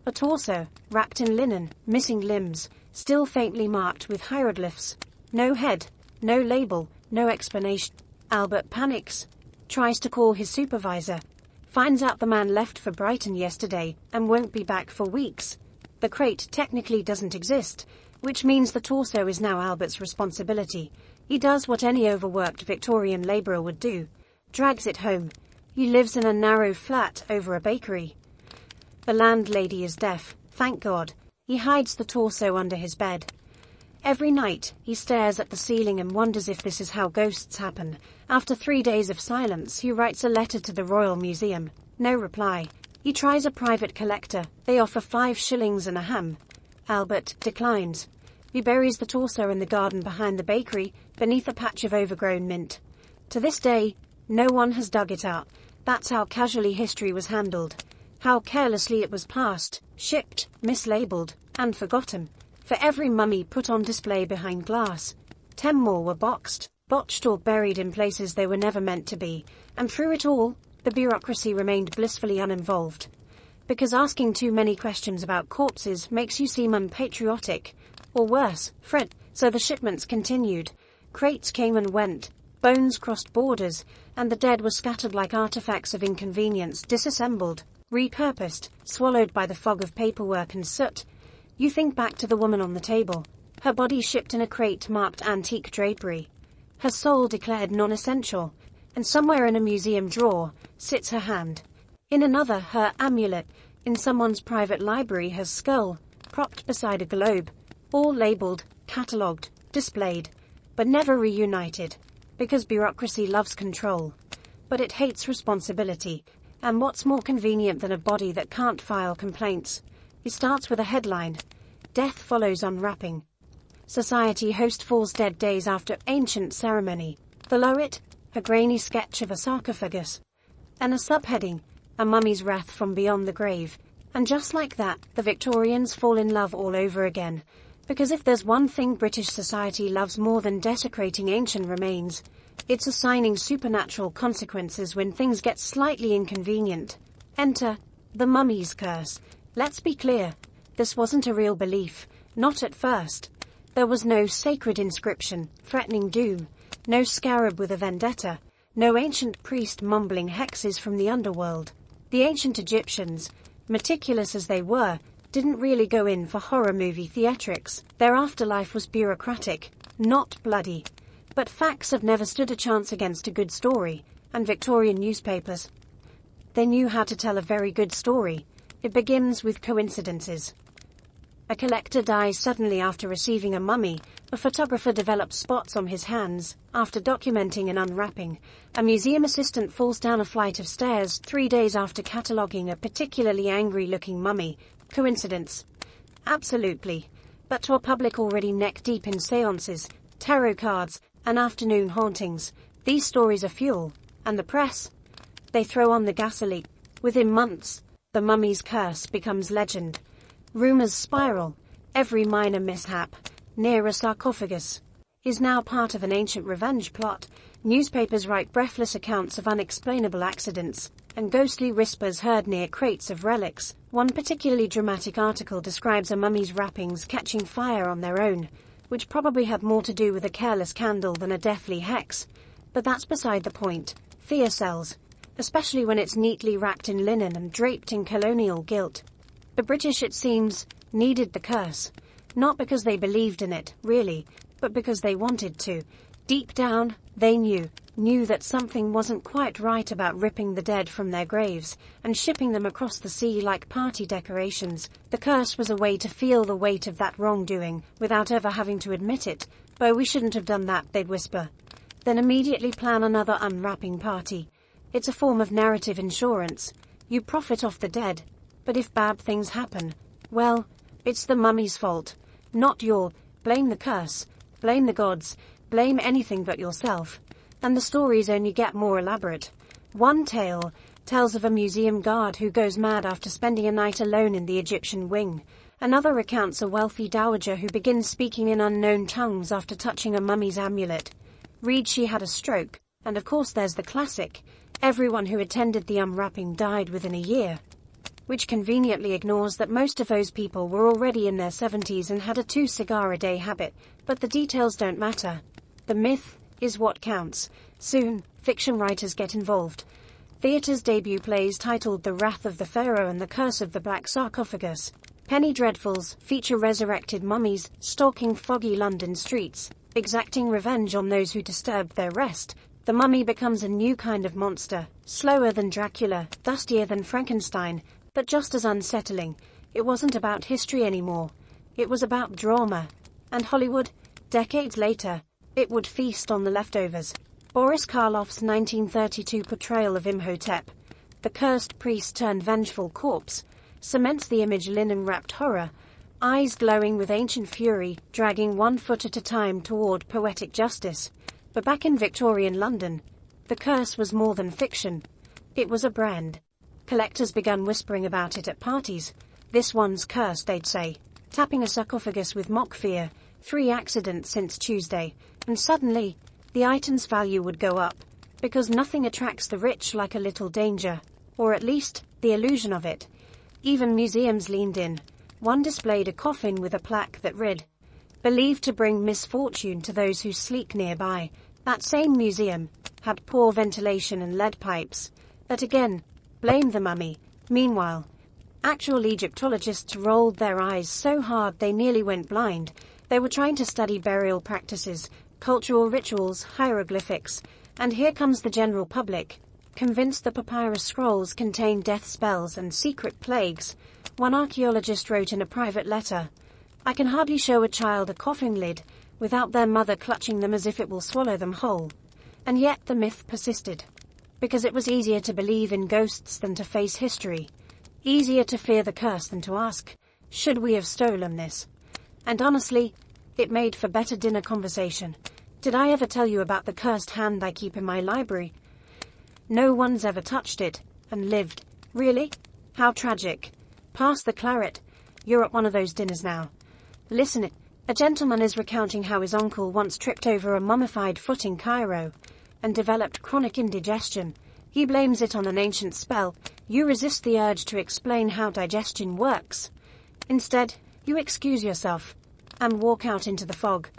a torso, wrapped in linen, missing limbs, still faintly marked with hieroglyphs. No head, no label, no explanation. Albert panics, tries to call his supervisor, finds out the man left for Brighton yesterday and won't be back for weeks. The crate technically doesn't exist, which means the torso is now Albert's responsibility. He does what any overworked Victorian labourer would do, drags it home. He lives in a narrow flat over a bakery. The landlady is deaf, thank God. He hides the torso under his bed. Every night, he stares at the ceiling and wonders if this is how ghosts happen. After 3 days of silence, he writes a letter to the Royal Museum. No reply. He tries a private collector. They offer 5 shillings and a ham. Albert declines. He buries the torso in the garden behind the bakery, beneath a patch of overgrown mint. To this day, no one has dug it up. That's how casually history was handled. How carelessly it was passed, shipped, mislabeled, and forgotten. For every mummy put on display behind glass, 10 more were boxed, botched or buried in places they were never meant to be, and through it all, the bureaucracy remained blissfully uninvolved. Because asking too many questions about corpses makes you seem unpatriotic, or worse, Fred. So the shipments continued. Crates came and went, bones crossed borders, and the dead were scattered like artifacts of inconvenience, disassembled, repurposed, swallowed by the fog of paperwork and soot. You think back to the woman on the table, her body shipped in a crate marked antique drapery, her soul declared non-essential, and somewhere in a museum drawer sits her hand. In another, her amulet, in someone's private library, her skull, propped beside a globe, all labelled, catalogued, displayed, but never reunited, because bureaucracy loves control, but it hates responsibility. And what's more convenient than a body that can't file complaints? It starts with a headline. Death follows unwrapping. Society host falls dead days after ancient ceremony. Below it, a grainy sketch of a sarcophagus. And a subheading, a mummy's wrath from beyond the grave. And just like that, the Victorians fall in love all over again. Because if there's one thing British society loves more than desecrating ancient remains, it's assigning supernatural consequences when things get slightly inconvenient. Enter the mummy's curse. Let's be clear, this wasn't a real belief, not at first. There was no sacred inscription threatening doom, no scarab with a vendetta, no ancient priest mumbling hexes from the underworld. The ancient Egyptians, meticulous as they were, didn't really go in for horror movie theatrics. Their afterlife was bureaucratic, not bloody. But facts have never stood a chance against a good story, and Victorian newspapers. They knew how to tell a very good story. It begins with coincidences. A collector dies suddenly after receiving a mummy. A photographer develops spots on his hands after documenting an unwrapping. A museum assistant falls down a flight of stairs 3 days after cataloguing a particularly angry-looking mummy. Coincidence? Absolutely. But to a public already neck-deep in seances, tarot cards, and afternoon hauntings, these stories are fuel. And the press? They throw on the gasoline. Within months, the mummy's curse becomes legend. Rumors spiral. Every minor mishap, near a sarcophagus, is now part of an ancient revenge plot. Newspapers write breathless accounts of unexplainable accidents, and ghostly whispers heard near crates of relics. One particularly dramatic article describes a mummy's wrappings catching fire on their own, which probably had more to do with a careless candle than a deathly hex. But that's beside the point. Fear sells, especially when it's neatly wrapped in linen and draped in colonial gilt. The British, it seems, needed the curse, not because they believed in it, really, but because they wanted to. Deep down, they knew knew that something wasn't quite right about ripping the dead from their graves and shipping them across the sea like party decorations. The curse was a way to feel the weight of that wrongdoing without ever having to admit it. "Bo, we shouldn't have done that," they'd whisper. Then immediately plan another unwrapping party. It's a form of narrative insurance. You profit off the dead. But if bad things happen, well, it's the mummy's fault, not your. Blame the curse, blame the gods, blame anything but yourself. And the stories only get more elaborate. One tale tells of a museum guard who goes mad after spending a night alone in the Egyptian wing. Another recounts a wealthy dowager who begins speaking in unknown tongues after touching a mummy's amulet. Read she had a stroke, and of course there's the classic, everyone who attended the unwrapping died within a year, which conveniently ignores that most of those people were already in their 70s and had a 2-cigar-a-day habit, but the details don't matter. The myth is what counts. Soon, fiction writers get involved. Theatre's debut plays titled The Wrath of the Pharaoh and The Curse of the Black Sarcophagus. Penny dreadfuls feature resurrected mummies stalking foggy London streets, exacting revenge on those who disturbed their rest. The mummy becomes a new kind of monster, slower than Dracula, dustier than Frankenstein, but just as unsettling. It wasn't about history anymore. It was about drama. And Hollywood, decades later, it would feast on the leftovers. Boris Karloff's 1932 portrayal of Imhotep, the cursed priest turned vengeful corpse, cements the image linen-wrapped horror, eyes glowing with ancient fury, dragging one foot at a time toward poetic justice. But back in Victorian London, the curse was more than fiction. It was a brand. Collectors began whispering about it at parties. "This one's cursed," they'd say, tapping a sarcophagus with mock fear. 3 accidents since Tuesday, and suddenly, the item's value would go up, because nothing attracts the rich like a little danger, or at least, the illusion of it. Even museums leaned in. One displayed a coffin with a plaque that read, "Believed to bring misfortune to those who sleep nearby." That same museum had poor ventilation and lead pipes. That again blamed the mummy. Meanwhile, actual Egyptologists rolled their eyes so hard they nearly went blind. They were trying to study burial practices, cultural rituals, hieroglyphics, and here comes the general public, convinced the papyrus scrolls contain death spells and secret plagues. One archaeologist wrote in a private letter, "I can hardly show a child a coffin lid without their mother clutching them as if it will swallow them whole." And yet the myth persisted, because it was easier to believe in ghosts than to face history, easier to fear the curse than to ask, should we have stolen this? And honestly, it made for better dinner conversation. Did I ever tell you about the cursed hand I keep in my library? No one's ever touched it, and lived. Really? How tragic. Pass the claret. You're at one of those dinners now. Listen, a gentleman is recounting how his uncle once tripped over a mummified foot in Cairo, and developed chronic indigestion. He blames it on an ancient spell. You resist the urge to explain how digestion works. Instead, you excuse yourself, and walk out into the fog.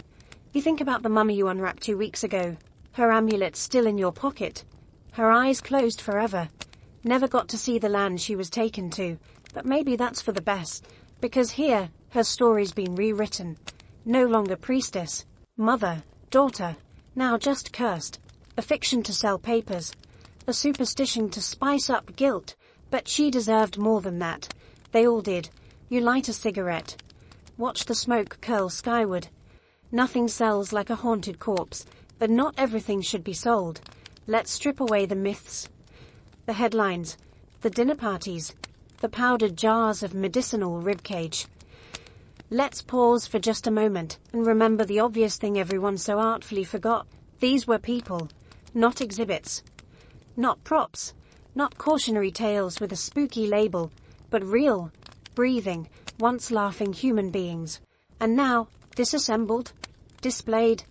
You think about the mummy you unwrapped 2 weeks ago, her amulet still in your pocket, her eyes closed forever. Never got to see the land she was taken to, but maybe that's for the best, because here, her story's been rewritten. No longer priestess, mother, daughter, now just cursed. A fiction to sell papers, a superstition to spice up guilt, but she deserved more than that. They all did. You light a cigarette. Watch the smoke curl skyward. Nothing sells like a haunted corpse, but not everything should be sold. Let's strip away the myths, the headlines, the dinner parties, the powdered jars of medicinal ribcage. Let's pause for just a moment and remember the obvious thing everyone so artfully forgot. These were people, not exhibits, not props, not cautionary tales with a spooky label, but real, breathing, once laughing human beings. And now, disassembled, displayed,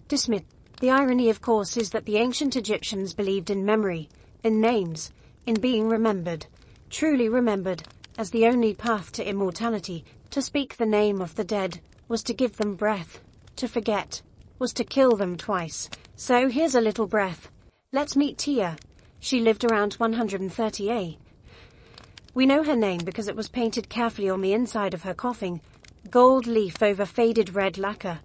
dismissed. The irony, of course, is that the ancient Egyptians believed in memory, in names, in being remembered, truly remembered, as the only path to immortality. To speak the name of the dead was to give them breath. To forget was to kill them twice. So here's a little breath. Let's meet Tia. She lived around 130 A. We know her name because it was painted carefully on the inside of her coffin, gold leaf over faded red lacquer,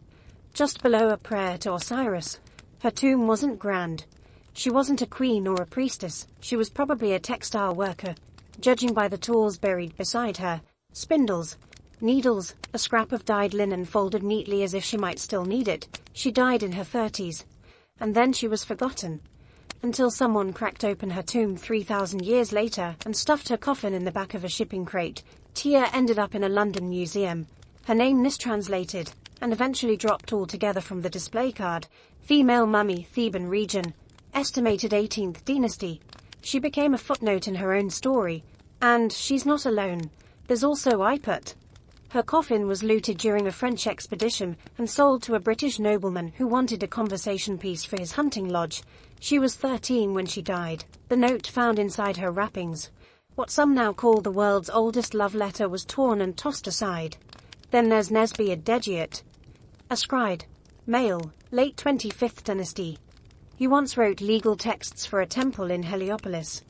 just below a prayer to Osiris. Her tomb wasn't grand. She wasn't a queen or a priestess, she was probably a textile worker, judging by the tools buried beside her: spindles, needles, a scrap of dyed linen folded neatly as if she might still need it. She died in her 30s. And then she was forgotten. Until someone cracked open her tomb 3,000 years later and stuffed her coffin in the back of a shipping crate. Tia ended up in a London museum, her name mistranslated, and eventually dropped altogether from the display card. Female mummy, Theban region, estimated 18th dynasty. She became a footnote in her own story. And she's not alone. There's also Iput. Her coffin was looted during a French expedition and sold to a British nobleman who wanted a conversation piece for his hunting lodge. She was 13 when she died. The note found inside her wrappings, what some now call the world's oldest love letter, was torn and tossed aside. Then there's Nesbiad Degiat, a scribe, male, late 25th dynasty. He once wrote legal texts for a temple in Heliopolis.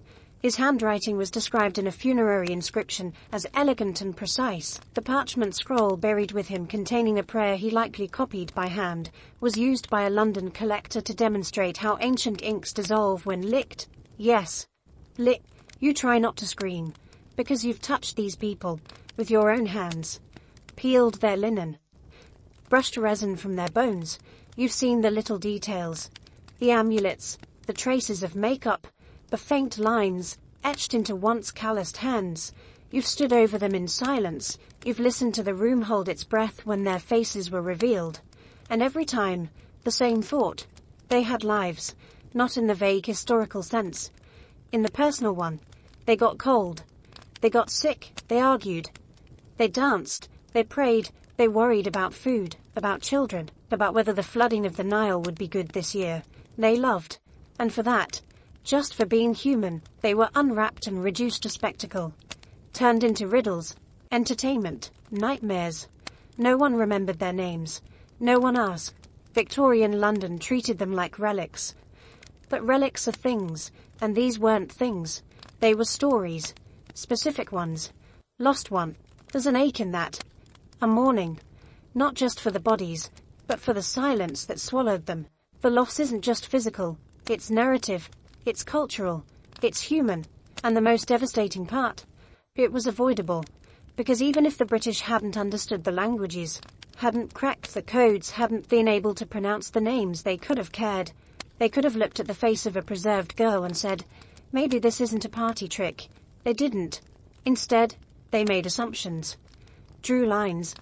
His handwriting was described in a funerary inscription as elegant and precise. The parchment scroll buried with him, containing a prayer he likely copied by hand, was used by a London collector to demonstrate how ancient inks dissolve when licked. Yes, lick. You try not to scream, because you've touched these people with your own hands, peeled their linen, brushed resin from their bones. You've seen the little details, the amulets, the traces of makeup, the faint lines etched into once calloused hands. You've stood over them in silence. You've listened to the room hold its breath when their faces were revealed. And every time, the same thought. They had lives, not in the vague historical sense. In the personal one. They got cold. They got sick. They argued. They danced. They prayed. They worried about food, about children, about whether the flooding of the Nile would be good this year. They loved. And for that, just for being human, they were unwrapped and reduced to spectacle. Turned into riddles, entertainment, nightmares. No one remembered their names. No one asked. Victorian London treated them like relics. But relics are things, and these weren't things. They were stories. Specific ones. Lost one. There's an ache in that. A mourning. Not just for the bodies, but for the silence that swallowed them. The loss isn't just physical. It's narrative. It's cultural. It's human. And the most devastating part, it was avoidable. Because even if the British hadn't understood the languages, hadn't cracked the codes, hadn't been able to pronounce the names, they could have cared. They could have looked at the face of a preserved girl and said, maybe this isn't a party trick. They didn't. Instead, they made assumptions. Drew lines.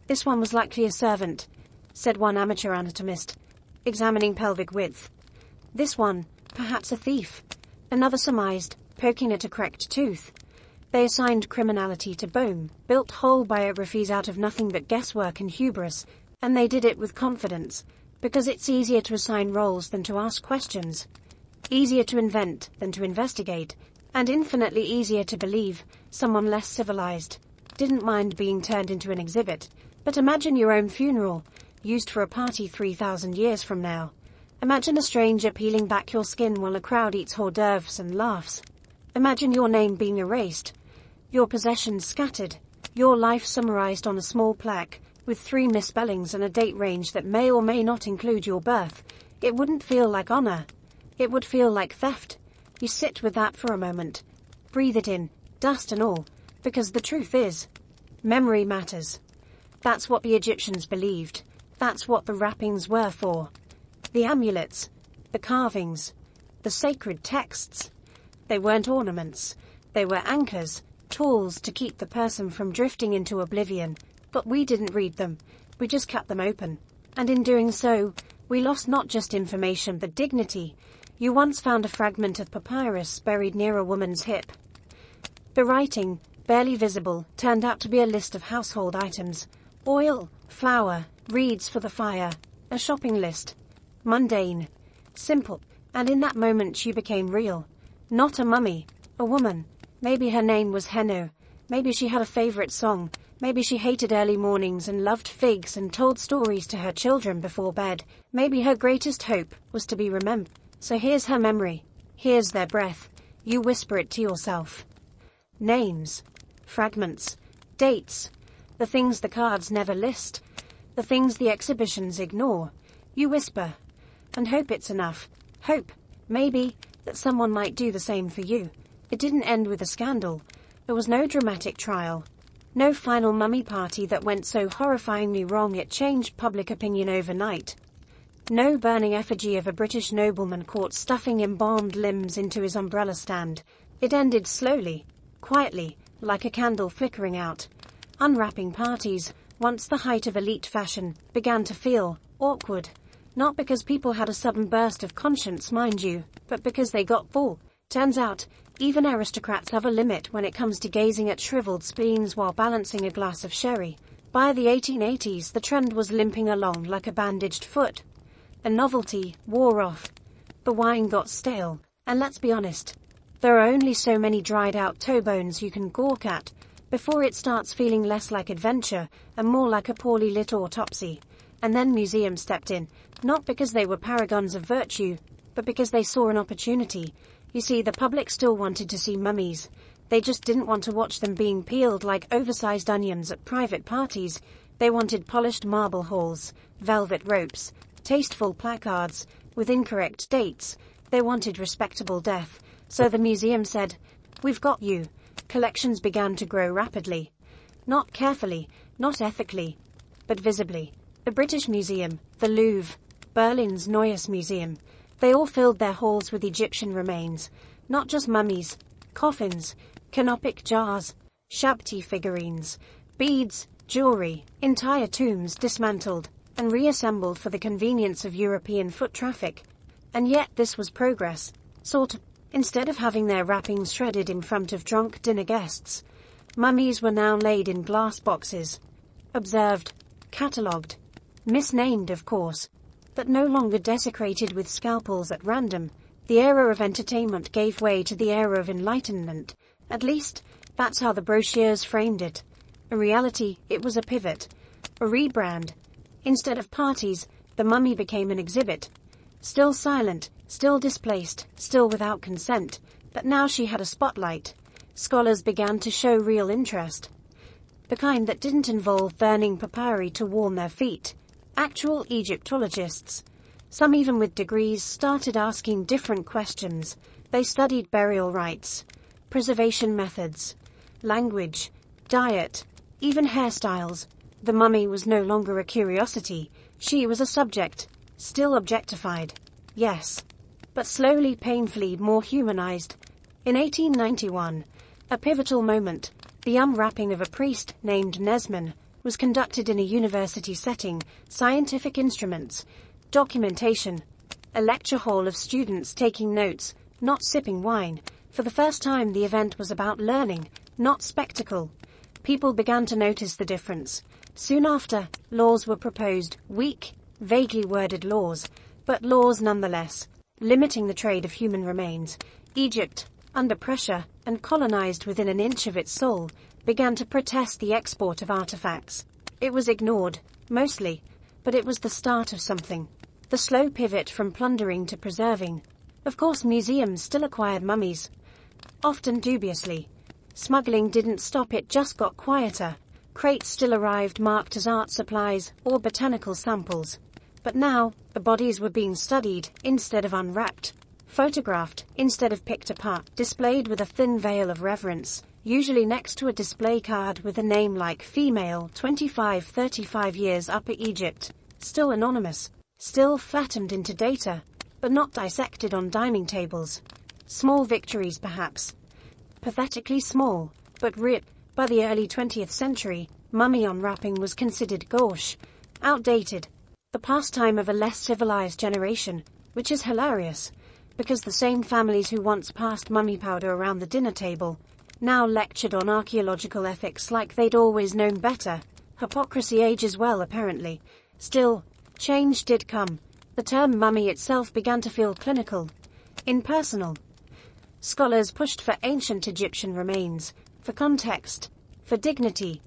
This one was likely a servant, said one amateur anatomist, examining pelvic width. This one, perhaps a thief. Another surmised, poking at a cracked tooth. They assigned criminality to bone, built whole biographies out of nothing but guesswork and hubris, and they did it with confidence, because it's easier to assign roles than to ask questions. Easier to invent than to investigate, and infinitely easier to believe someone less civilized didn't mind being turned into an exhibit. But imagine your own funeral, used for a party 3,000 years from now. Imagine a stranger peeling back your skin while a crowd eats hors d'oeuvres and laughs. Imagine your name being erased, your possessions scattered, your life summarized on a small plaque, with 3 misspellings and a date range that may or may not include your birth. It wouldn't feel like honor. It would feel like theft. You sit with that for a moment. Breathe it in, dust and all, because the truth is, memory matters. That's what the Egyptians believed. That's what the wrappings were for. The amulets, the carvings, the sacred texts. They weren't ornaments. They were anchors, tools to keep the person from drifting into oblivion. But we didn't read them. We just cut them open. And in doing so, we lost not just information but dignity. You once found a fragment of papyrus buried near a woman's hip. The writing, barely visible, turned out to be a list of household items. Oil, flour, reeds for the fire, a shopping list. Mundane, simple, and in that moment she became real. Not a mummy, a woman. Maybe her name was Henno. Maybe she had a favorite song. Maybe she hated early mornings and loved figs and told stories to her children before bed. Maybe her greatest hope was to be remembered. So here's her memory. Here's their breath. You whisper it to yourself. Names, fragments, dates, the things the cards never list, the things the exhibitions ignore. You whisper, and hope it's enough. Hope, Maybe that someone might do the same for you. It didn't end with a scandal. There was no dramatic trial. No final mummy party that went so horrifyingly wrong it changed public opinion overnight. No burning effigy of a British nobleman caught stuffing embalmed limbs into his umbrella stand. It ended slowly, quietly, like a candle flickering out. Unwrapping parties, once the height of elite fashion, began to feel awkward. Not because people had a sudden burst of conscience, mind you, but because they got full. Turns out, even aristocrats have a limit when it comes to gazing at shriveled spleens while balancing a glass of sherry. By the 1880s, the trend was limping along like a bandaged foot. The novelty wore off. The wine got stale, and let's be honest, there are only so many dried out toe bones you can gawk at before it starts feeling less like adventure and more like a poorly lit autopsy. And then museums stepped in, not because they were paragons of virtue, but because they saw an opportunity. You see, the public still wanted to see mummies. They just didn't want to watch them being peeled like oversized onions at private parties. They wanted polished marble halls, velvet ropes, tasteful placards with incorrect dates. They wanted respectable death. So the museum said, "We've got you." Collections began to grow rapidly. Not carefully, not ethically, but visibly. The British Museum, the Louvre, Berlin's Neues Museum, they all filled their halls with Egyptian remains. Not just mummies, coffins, canopic jars, shabti figurines, beads, jewelry, entire tombs dismantled and reassembled for the convenience of European foot traffic. And yet this was progress, sort of. Instead of having their wrappings shredded in front of drunk dinner guests, mummies were now laid in glass boxes, observed, catalogued, misnamed of course, but no longer desecrated with scalpels at random. The era of entertainment gave way to the era of enlightenment. At least, that's how the brochures framed it. In reality, it was a pivot, a rebrand. Instead of parties, the mummy became an exhibit. Still silent, still displaced, still without consent, but now she had a spotlight. Scholars began to show real interest. The kind that didn't involve burning papyri to warm their feet. Actual Egyptologists, some even with degrees, started asking different questions. They studied burial rites, preservation methods, language, diet, even hairstyles. The mummy was no longer a curiosity. She was a subject. Still objectified, yes, but slowly, painfully more humanized. In 1891, a pivotal moment, the unwrapping of a priest named Nesman, was conducted in a university setting. Scientific instruments, documentation, a lecture hall of students taking notes, not sipping wine. For the first time, the event was about learning, not spectacle. People began to notice the difference. Soon after, laws were proposed, weak, vaguely worded laws, but laws nonetheless, limiting the trade of human remains. Egypt, under pressure, and colonized within an inch of its soul, began to protest the export of artifacts. It was ignored, mostly, but it was the start of something. The slow pivot from plundering to preserving. Of course, museums still acquired mummies, often dubiously. Smuggling didn't stop, it just got quieter. Crates still arrived marked as art supplies or botanical samples. But now, the bodies were being studied instead of unwrapped, photographed instead of picked apart, displayed with a thin veil of reverence, usually next to a display card with a name like female, 25-35 years, Upper Egypt, still anonymous, still flattened into data, but not dissected on dining tables. Small victories perhaps. Pathetically small, but real. By the early 20th century, mummy unwrapping was considered gauche, outdated, the pastime of a less civilized generation, which is hilarious, because the same families who once passed mummy powder around the dinner table now lectured on archaeological ethics like they'd always known better. Hypocrisy ages well, apparently. Still, change did come. The term mummy itself began to feel clinical, impersonal. Scholars pushed for ancient Egyptian remains, for context, for dignity.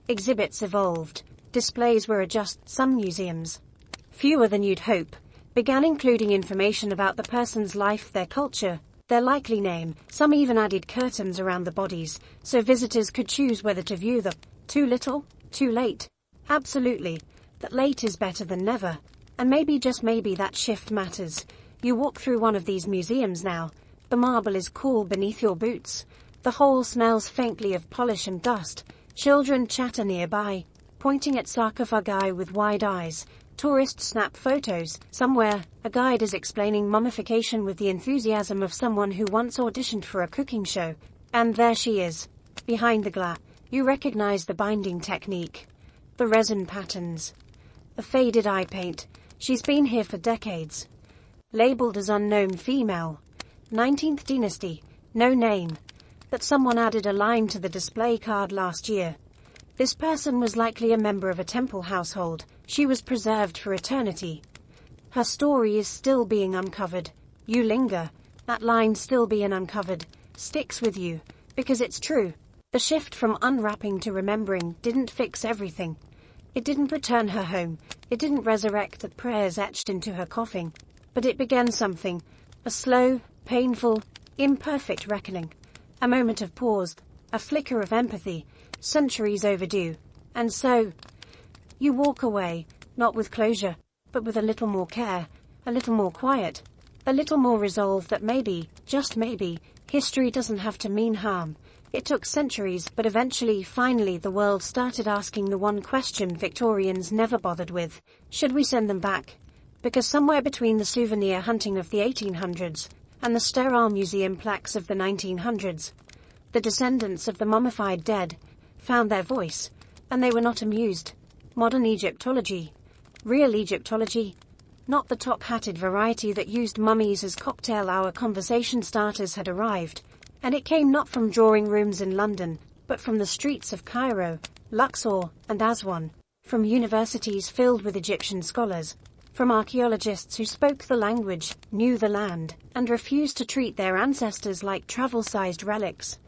Exhibits evolved. Displays were adjusted. Some museums, fewer than you'd hope, began including information about the person's life, their culture, their likely name. Some even added curtains around the bodies, so visitors could choose whether to view them. Too little? Too late? Absolutely. But late is better than never. And maybe, just maybe, that shift matters. You walk through one of these museums now. The marble is cool beneath your boots. The hall smells faintly of polish and dust. Children chatter nearby, pointing at sarcophagi with wide eyes. Tourists snap photos. Somewhere, a guide is explaining mummification with the enthusiasm of someone who once auditioned for a cooking show. And there she is. Behind the glass, you recognize the binding technique. The resin patterns. The faded eye paint. She's been here for decades. Labeled as unknown female. 19th dynasty. No name. But someone added a line to the display card last year. This person was likely a member of a temple household. She was preserved for eternity. Her story is still being uncovered. You linger. That line, still being uncovered, sticks with you, because it's true. The shift from unwrapping to remembering didn't fix everything. It didn't return her home. It didn't resurrect the prayers etched into her coffin. But it began something. A slow, painful, imperfect reckoning. A moment of pause. A flicker of empathy. Centuries overdue. And so, you walk away, not with closure, but with a little more care, a little more quiet, a little more resolve that maybe, just maybe, history doesn't have to mean harm. It took centuries, but eventually, finally, the world started asking the one question Victorians never bothered with. Should we send them back? Because somewhere between the souvenir hunting of the 1800s and the sterile museum plaques of the 1900s, the descendants of the mummified dead found their voice, and they were not amused. Modern Egyptology. Real Egyptology. Not the top-hatted variety that used mummies as cocktail hour conversation starters had arrived, and it came not from drawing rooms in London, but from the streets of Cairo, Luxor, and Aswan, from universities filled with Egyptian scholars, from archaeologists who spoke the language, knew the land, and refused to treat their ancestors like travel-sized relics.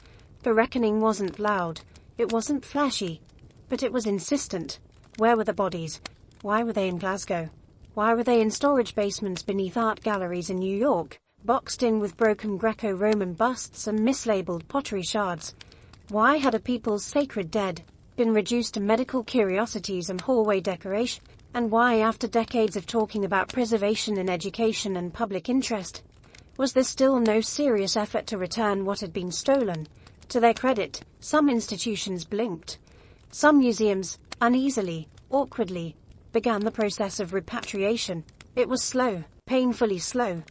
The reckoning wasn't loud, it wasn't flashy, but it was insistent. Where were the bodies? Why were they in Glasgow? Why were they in storage basements beneath art galleries in New York, boxed in with broken Greco-Roman busts and mislabeled pottery shards? Why had a people's sacred dead been reduced to medical curiosities and hallway decoration? And why, after decades of talking about preservation and education and public interest, was there still no serious effort to return what had been stolen? To their credit, some institutions blinked. Some museums, uneasily, awkwardly, began the process of repatriation. It was slow, painfully slow.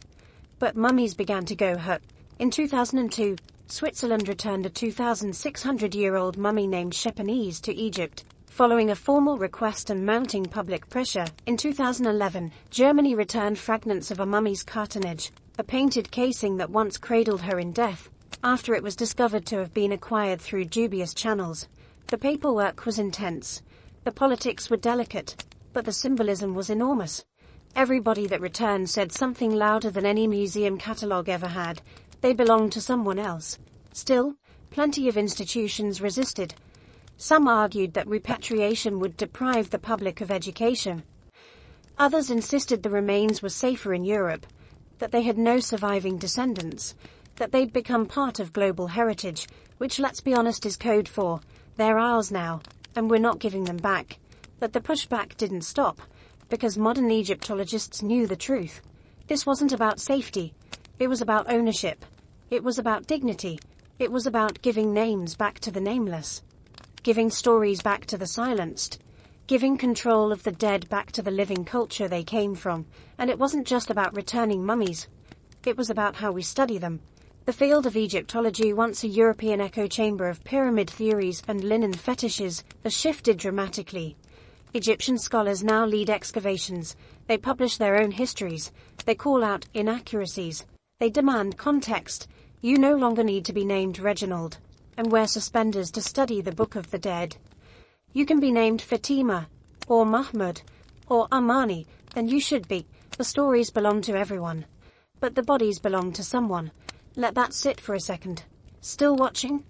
But mummies began to go hurt. In 2002, Switzerland returned a 2,600-year-old mummy named Shepanese to Egypt, following a formal request and mounting public pressure. In 2011, Germany returned fragments of a mummy's cartonnage, a painted casing that once cradled her in death, after it was discovered to have been acquired through dubious channels. The paperwork was intense. The politics were delicate, but the symbolism was enormous. Everybody that returned said something louder than any museum catalogue ever had. They belonged to someone else. Still, plenty of institutions resisted. Some argued that repatriation would deprive the public of education. Others insisted the remains were safer in Europe, that they had no surviving descendants, that they'd become part of global heritage, which, let's be honest, is code for, they're ours now, and we're not giving them back. But the pushback didn't stop, because modern Egyptologists knew the truth. This wasn't about safety. It was about ownership. It was about dignity. It was about giving names back to the nameless. Giving stories back to the silenced. Giving control of the dead back to the living culture they came from. And it wasn't just about returning mummies. It was about how we study them. The field of Egyptology, once a European echo chamber of pyramid theories and linen fetishes, has shifted dramatically. Egyptian scholars now lead excavations. They publish their own histories. They call out inaccuracies. They demand context. You no longer need to be named Reginald and wear suspenders to study the Book of the Dead. You can be named Fatima, or Mahmud, or Armani, and you should be. The stories belong to everyone. But the bodies belong to someone. Let that sit for a second. Still watching?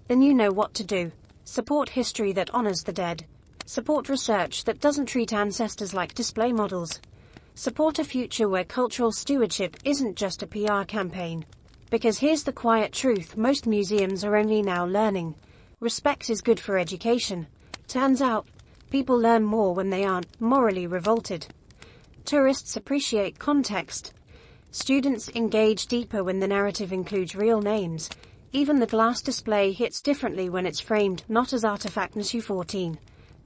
Then you know what to do. Support history that honors the dead. Support research that doesn't treat ancestors like display models. Support a future where cultural stewardship isn't just a PR campaign. Because here's the quiet truth most museums are only now learning. Respect is good for education. Turns out, people learn more when they aren't morally revolted. Tourists appreciate context. Students engage deeper when the narrative includes real names. Even the glass display hits differently when it's framed not as artifact Nsu 14,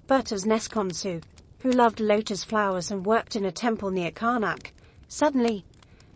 but as Neskonsu, who loved lotus flowers and worked in a temple near Karnak. Suddenly,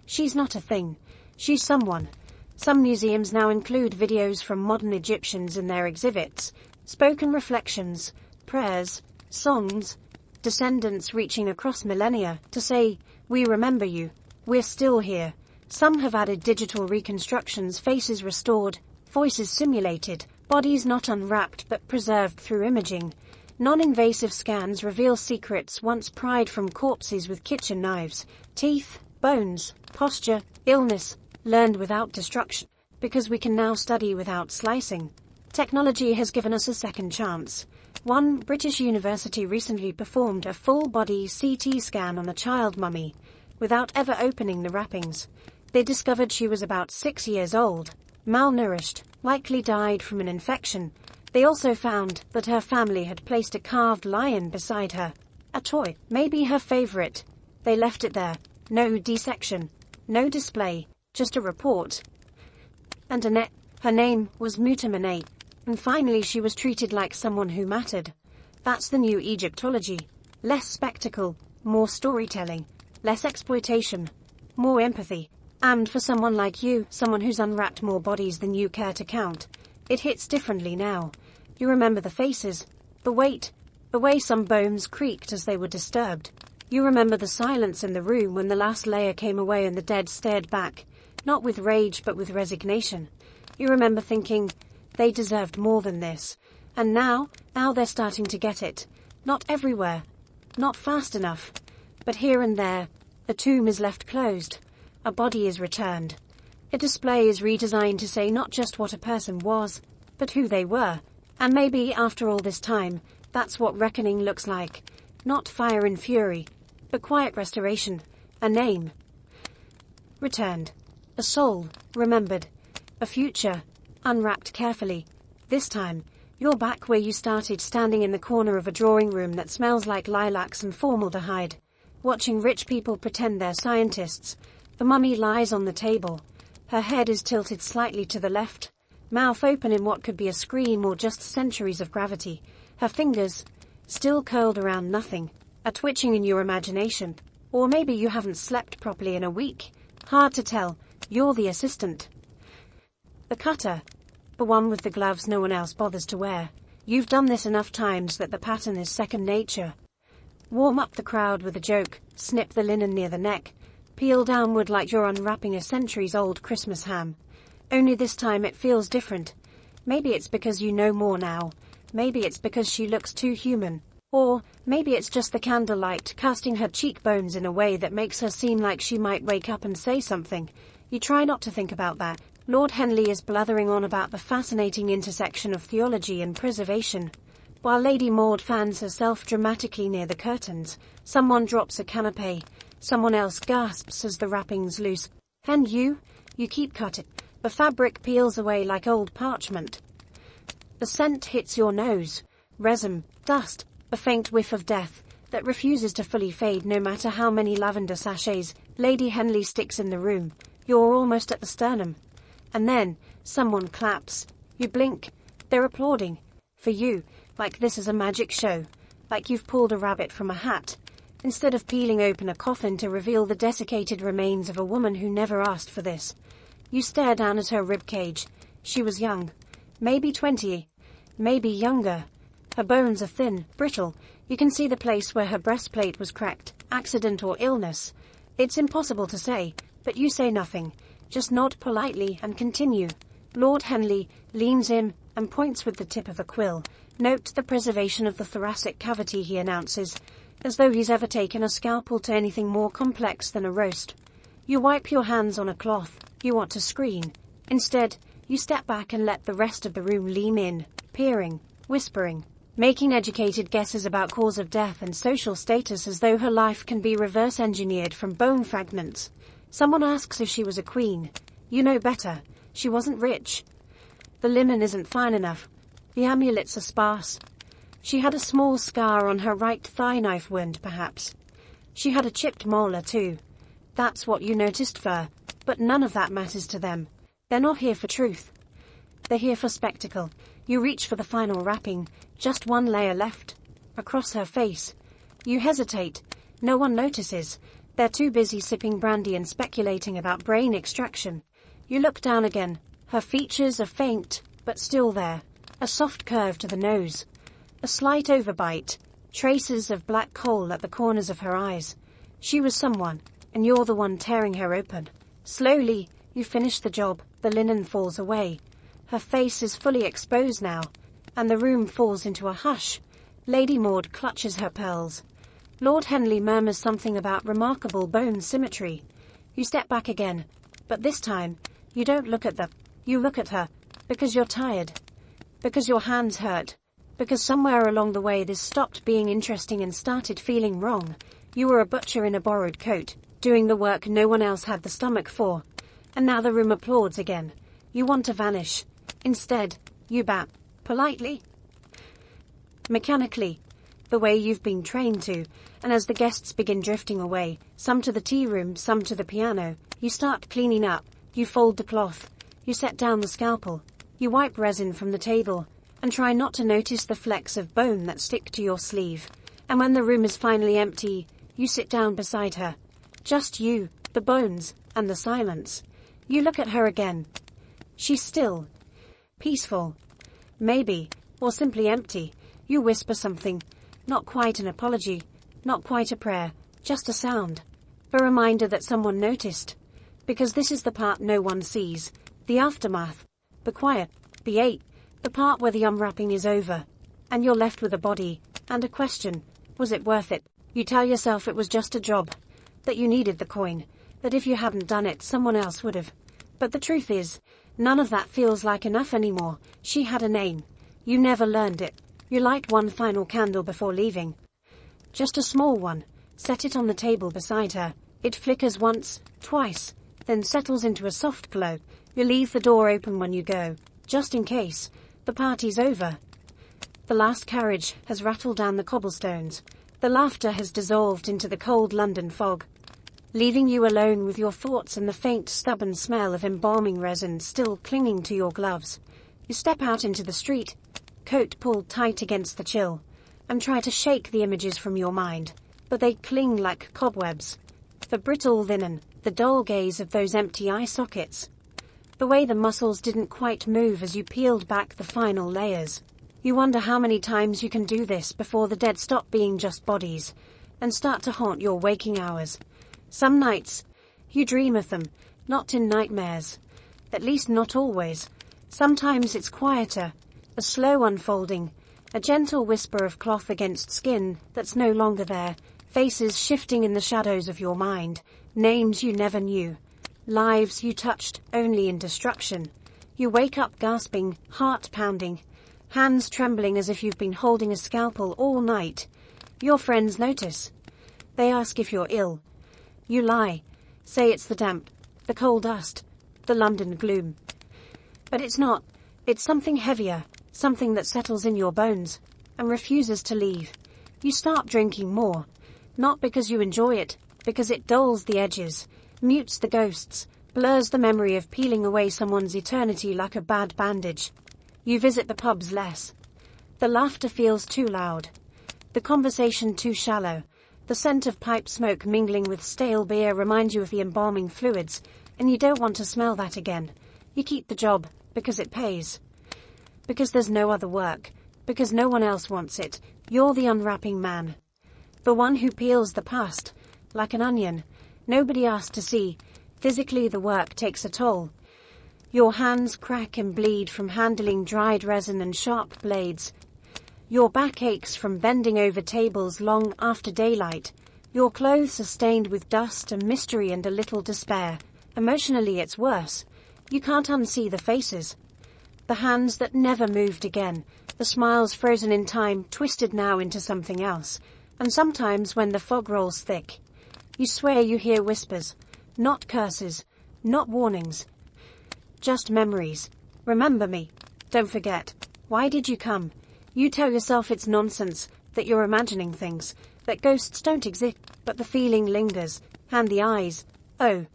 she's not a thing, she's someone. Some museums now include videos from modern Egyptians in their exhibits, spoken reflections, prayers, songs, descendants reaching across millennia to say, "We remember you, we're still here." Some have added digital reconstructions, faces restored, voices simulated, bodies not unwrapped but preserved through imaging. Non-invasive scans reveal secrets once pried from corpses with kitchen knives, teeth, bones, posture, illness, learned without destruction, because we can now study without slicing. Technology has given us a second chance. One British university recently performed a full-body CT scan on a child mummy, without ever opening the wrappings. They discovered she was about 6 years old, malnourished, likely died from an infection. They also found that her family had placed a carved lion beside her, a toy, maybe her favorite. They left it there. No dissection, no display, just a report. And her name was Mutamane. And finally she was treated like someone who mattered. That's the new Egyptology. Less spectacle, more storytelling, less exploitation, more empathy. And for someone like you, someone who's unwrapped more bodies than you care to count, it hits differently now. You remember the faces, the weight, the way some bones creaked as they were disturbed. You remember the silence in the room when the last layer came away and the dead stared back, not with rage but with resignation. You remember thinking, they deserved more than this. And now they're starting to get it. Not everywhere, not fast enough, but here and there, a tomb is left closed, a body is returned. A display is redesigned to say not just what a person was, but who they were. And maybe after all this time, that's what reckoning looks like. Not fire and fury, but quiet restoration, a name returned, a soul remembered, a future unwrapped carefully. This time, you're back where you started, standing in the corner of a drawing room that smells like lilacs and formaldehyde, watching rich people pretend they're scientists. The mummy lies on the table. Her head is tilted slightly to the left, mouth open in what could be a scream or just centuries of gravity. Her fingers, still curled around nothing, are twitching in your imagination. Or maybe you haven't slept properly in a week. Hard to tell. You're the assistant. The cutter. The one with the gloves no one else bothers to wear. You've done this enough times that the pattern is second nature. Warm up the crowd with a joke, snip the linen near the neck, peel downward like you're unwrapping a centuries-old Christmas ham. Only this time it feels different. Maybe it's because you know more now. Maybe it's because she looks too human. Or maybe it's just the candlelight casting her cheekbones in a way that makes her seem like she might wake up and say something. You try not to think about that. Lord Henley is blathering on about the fascinating intersection of theology and preservation, while Lady Maud fans herself dramatically near the curtains. Someone drops a canapé. Someone else gasps as the wrappings loose. And you keep cutting. The fabric peels away like old parchment. The scent hits your nose. Resin, dust, a faint whiff of death that refuses to fully fade no matter how many lavender sachets Lady Henley sticks in the room. You're almost at the sternum. And then, someone claps. You blink. They're applauding. For you, like this is a magic show. Like you've pulled a rabbit from a hat. Instead of peeling open a coffin to reveal the desiccated remains of a woman who never asked for this. You stare down at her ribcage. She was young. Maybe 20. Maybe younger. Her bones are thin, brittle. You can see the place where her breastplate was cracked. Accident or illness. It's impossible to say, but you say nothing. Just nod politely and continue. Lord Henley leans in and points with the tip of a quill. Note the preservation of the thoracic cavity, he announces, as though he's ever taken a scalpel to anything more complex than a roast. You wipe your hands on a cloth. You want to scream. Instead, you step back and let the rest of the room lean in, peering, whispering, making educated guesses about cause of death and social status as though her life can be reverse-engineered from bone fragments. Someone asks if she was a queen. You know better. She wasn't rich. The linen isn't fine enough. The amulets are sparse. She had a small scar on her right thigh knife wound, perhaps. She had a chipped molar, too. That's what you noticed for. But none of that matters to them. They're not here for truth. They're here for spectacle. You reach for the final wrapping, just one layer left. Across her face. You hesitate. No one notices. They're too busy sipping brandy and speculating about brain extraction. You look down again. Her features are faint, but still there. A soft curve to the nose. A slight overbite. Traces of black coal at the corners of her eyes. She was someone, and you're the one tearing her open. Slowly, you finish the job. The linen falls away. Her face is fully exposed now, and the room falls into a hush. Lady Maud clutches her pearls. Lord Henley murmurs something about remarkable bone symmetry. You step back again, but this time, you don't look at them. You look at her, because you're tired. Because your hands hurt. Because somewhere along the way this stopped being interesting and started feeling wrong. You were a butcher in a borrowed coat, doing the work no one else had the stomach for. And now the room applauds again. You want to vanish. Instead, you bow. Politely. Mechanically. The way you've been trained to. And as the guests begin drifting away, some to the tea room, some to the piano, you start cleaning up. You fold the cloth. You set down the scalpel. You wipe resin from the table. And try not to notice the flecks of bone that stick to your sleeve. And when the room is finally empty, you sit down beside her. Just you, the bones, and the silence. You look at her again. She's still. Peaceful. Maybe, or simply empty. You whisper something. Not quite an apology. Not quite a prayer. Just a sound. A reminder that someone noticed. Because this is the part no one sees. The aftermath. The quiet. The ache. The part where the unwrapping is over. And you're left with a body. And a question. Was it worth it? You tell yourself it was just a job. That you needed the coin. That if you hadn't done it, someone else would have. But the truth is, none of that feels like enough anymore. She had a name. You never learned it. You light one final candle before leaving. Just a small one. Set it on the table beside her. It flickers once, twice, then settles into a soft glow. You leave the door open when you go, just in case. The party's over. The last carriage has rattled down the cobblestones. The laughter has dissolved into the cold London fog, leaving you alone with your thoughts and the faint, stubborn smell of embalming resin still clinging to your gloves. You step out into the street, coat pulled tight against the chill, and try to shake the images from your mind, but they cling like cobwebs. The brittle linen, the dull gaze of those empty eye sockets. The way the muscles didn't quite move as you peeled back the final layers. You wonder how many times you can do this before the dead stop being just bodies, and start to haunt your waking hours. Some nights, you dream of them, not in nightmares. At least not always. Sometimes it's quieter, a slow unfolding, a gentle whisper of cloth against skin that's no longer there, faces shifting in the shadows of your mind, names you never knew, lives you touched only in destruction. You wake up gasping, heart pounding, hands trembling as if you've been holding a scalpel all night. Your friends notice. They ask if you're ill. You lie, say it's the damp, the coal dust, the London gloom. But it's not. It's something heavier, something that settles in your bones, and refuses to leave. You start drinking more, not because you enjoy it, because it dulls the edges, mutes the ghosts, blurs the memory of peeling away someone's eternity like a bad bandage. You visit the pubs less. The laughter feels too loud, the conversation too shallow. The scent of pipe smoke mingling with stale beer reminds you of the embalming fluids, and you don't want to smell that again. You keep the job, because it pays. Because there's no other work. Because no one else wants it. You're the unwrapping man. The one who peels the past, like an onion. Nobody asked to see. Physically the work takes a toll. Your hands crack and bleed from handling dried resin and sharp blades. Your back aches from bending over tables long after daylight. Your clothes are stained with dust and mystery and a little despair. Emotionally it's worse. You can't unsee the faces. The hands that never moved again. The smiles frozen in time, twisted now into something else. And sometimes when the fog rolls thick, you swear you hear whispers. Not curses. Not warnings. Just memories. Remember me. Don't forget. Why did you come? You tell yourself it's nonsense, that you're imagining things, that ghosts don't exist, but the feeling lingers, and the eyes, Oh,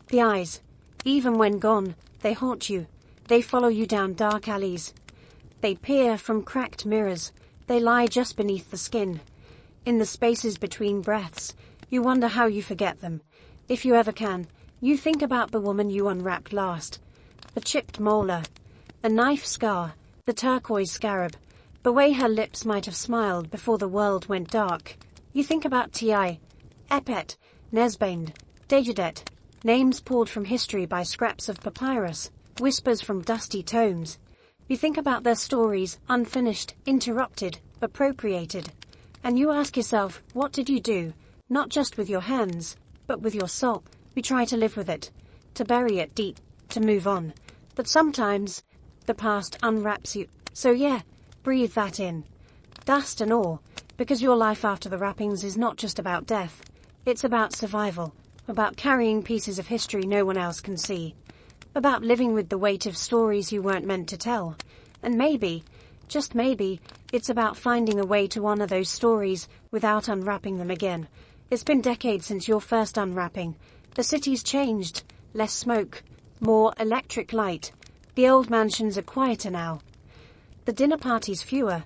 the eyes. Even when gone, they haunt you. They follow you down dark alleys. They peer from cracked mirrors. They lie just beneath the skin. In the spaces between breaths, you wonder how you forget them. If you ever can, you think about the woman you unwrapped last. The chipped molar, a knife scar, the turquoise scarab, the way her lips might have smiled before the world went dark. You think about Ti, Epet, Nesband, Dejudet, names pulled from history by scraps of papyrus, whispers from dusty tomes. You think about their stories, unfinished, interrupted, appropriated. And you ask yourself, what did you do? Not just with your hands, but with your soul. We try to live with it, to bury it deep, to move on. But sometimes, the past unwraps you. So yeah, breathe that in. Dust and all, because your life after the wrappings is not just about death. It's about survival, about carrying pieces of history no one else can see, about living with the weight of stories you weren't meant to tell. And maybe, just maybe, it's about finding a way to honor those stories without unwrapping them again. It's been decades since your first unwrapping. The city's changed. Less smoke, more electric light. The old mansions are quieter now. The dinner parties fewer.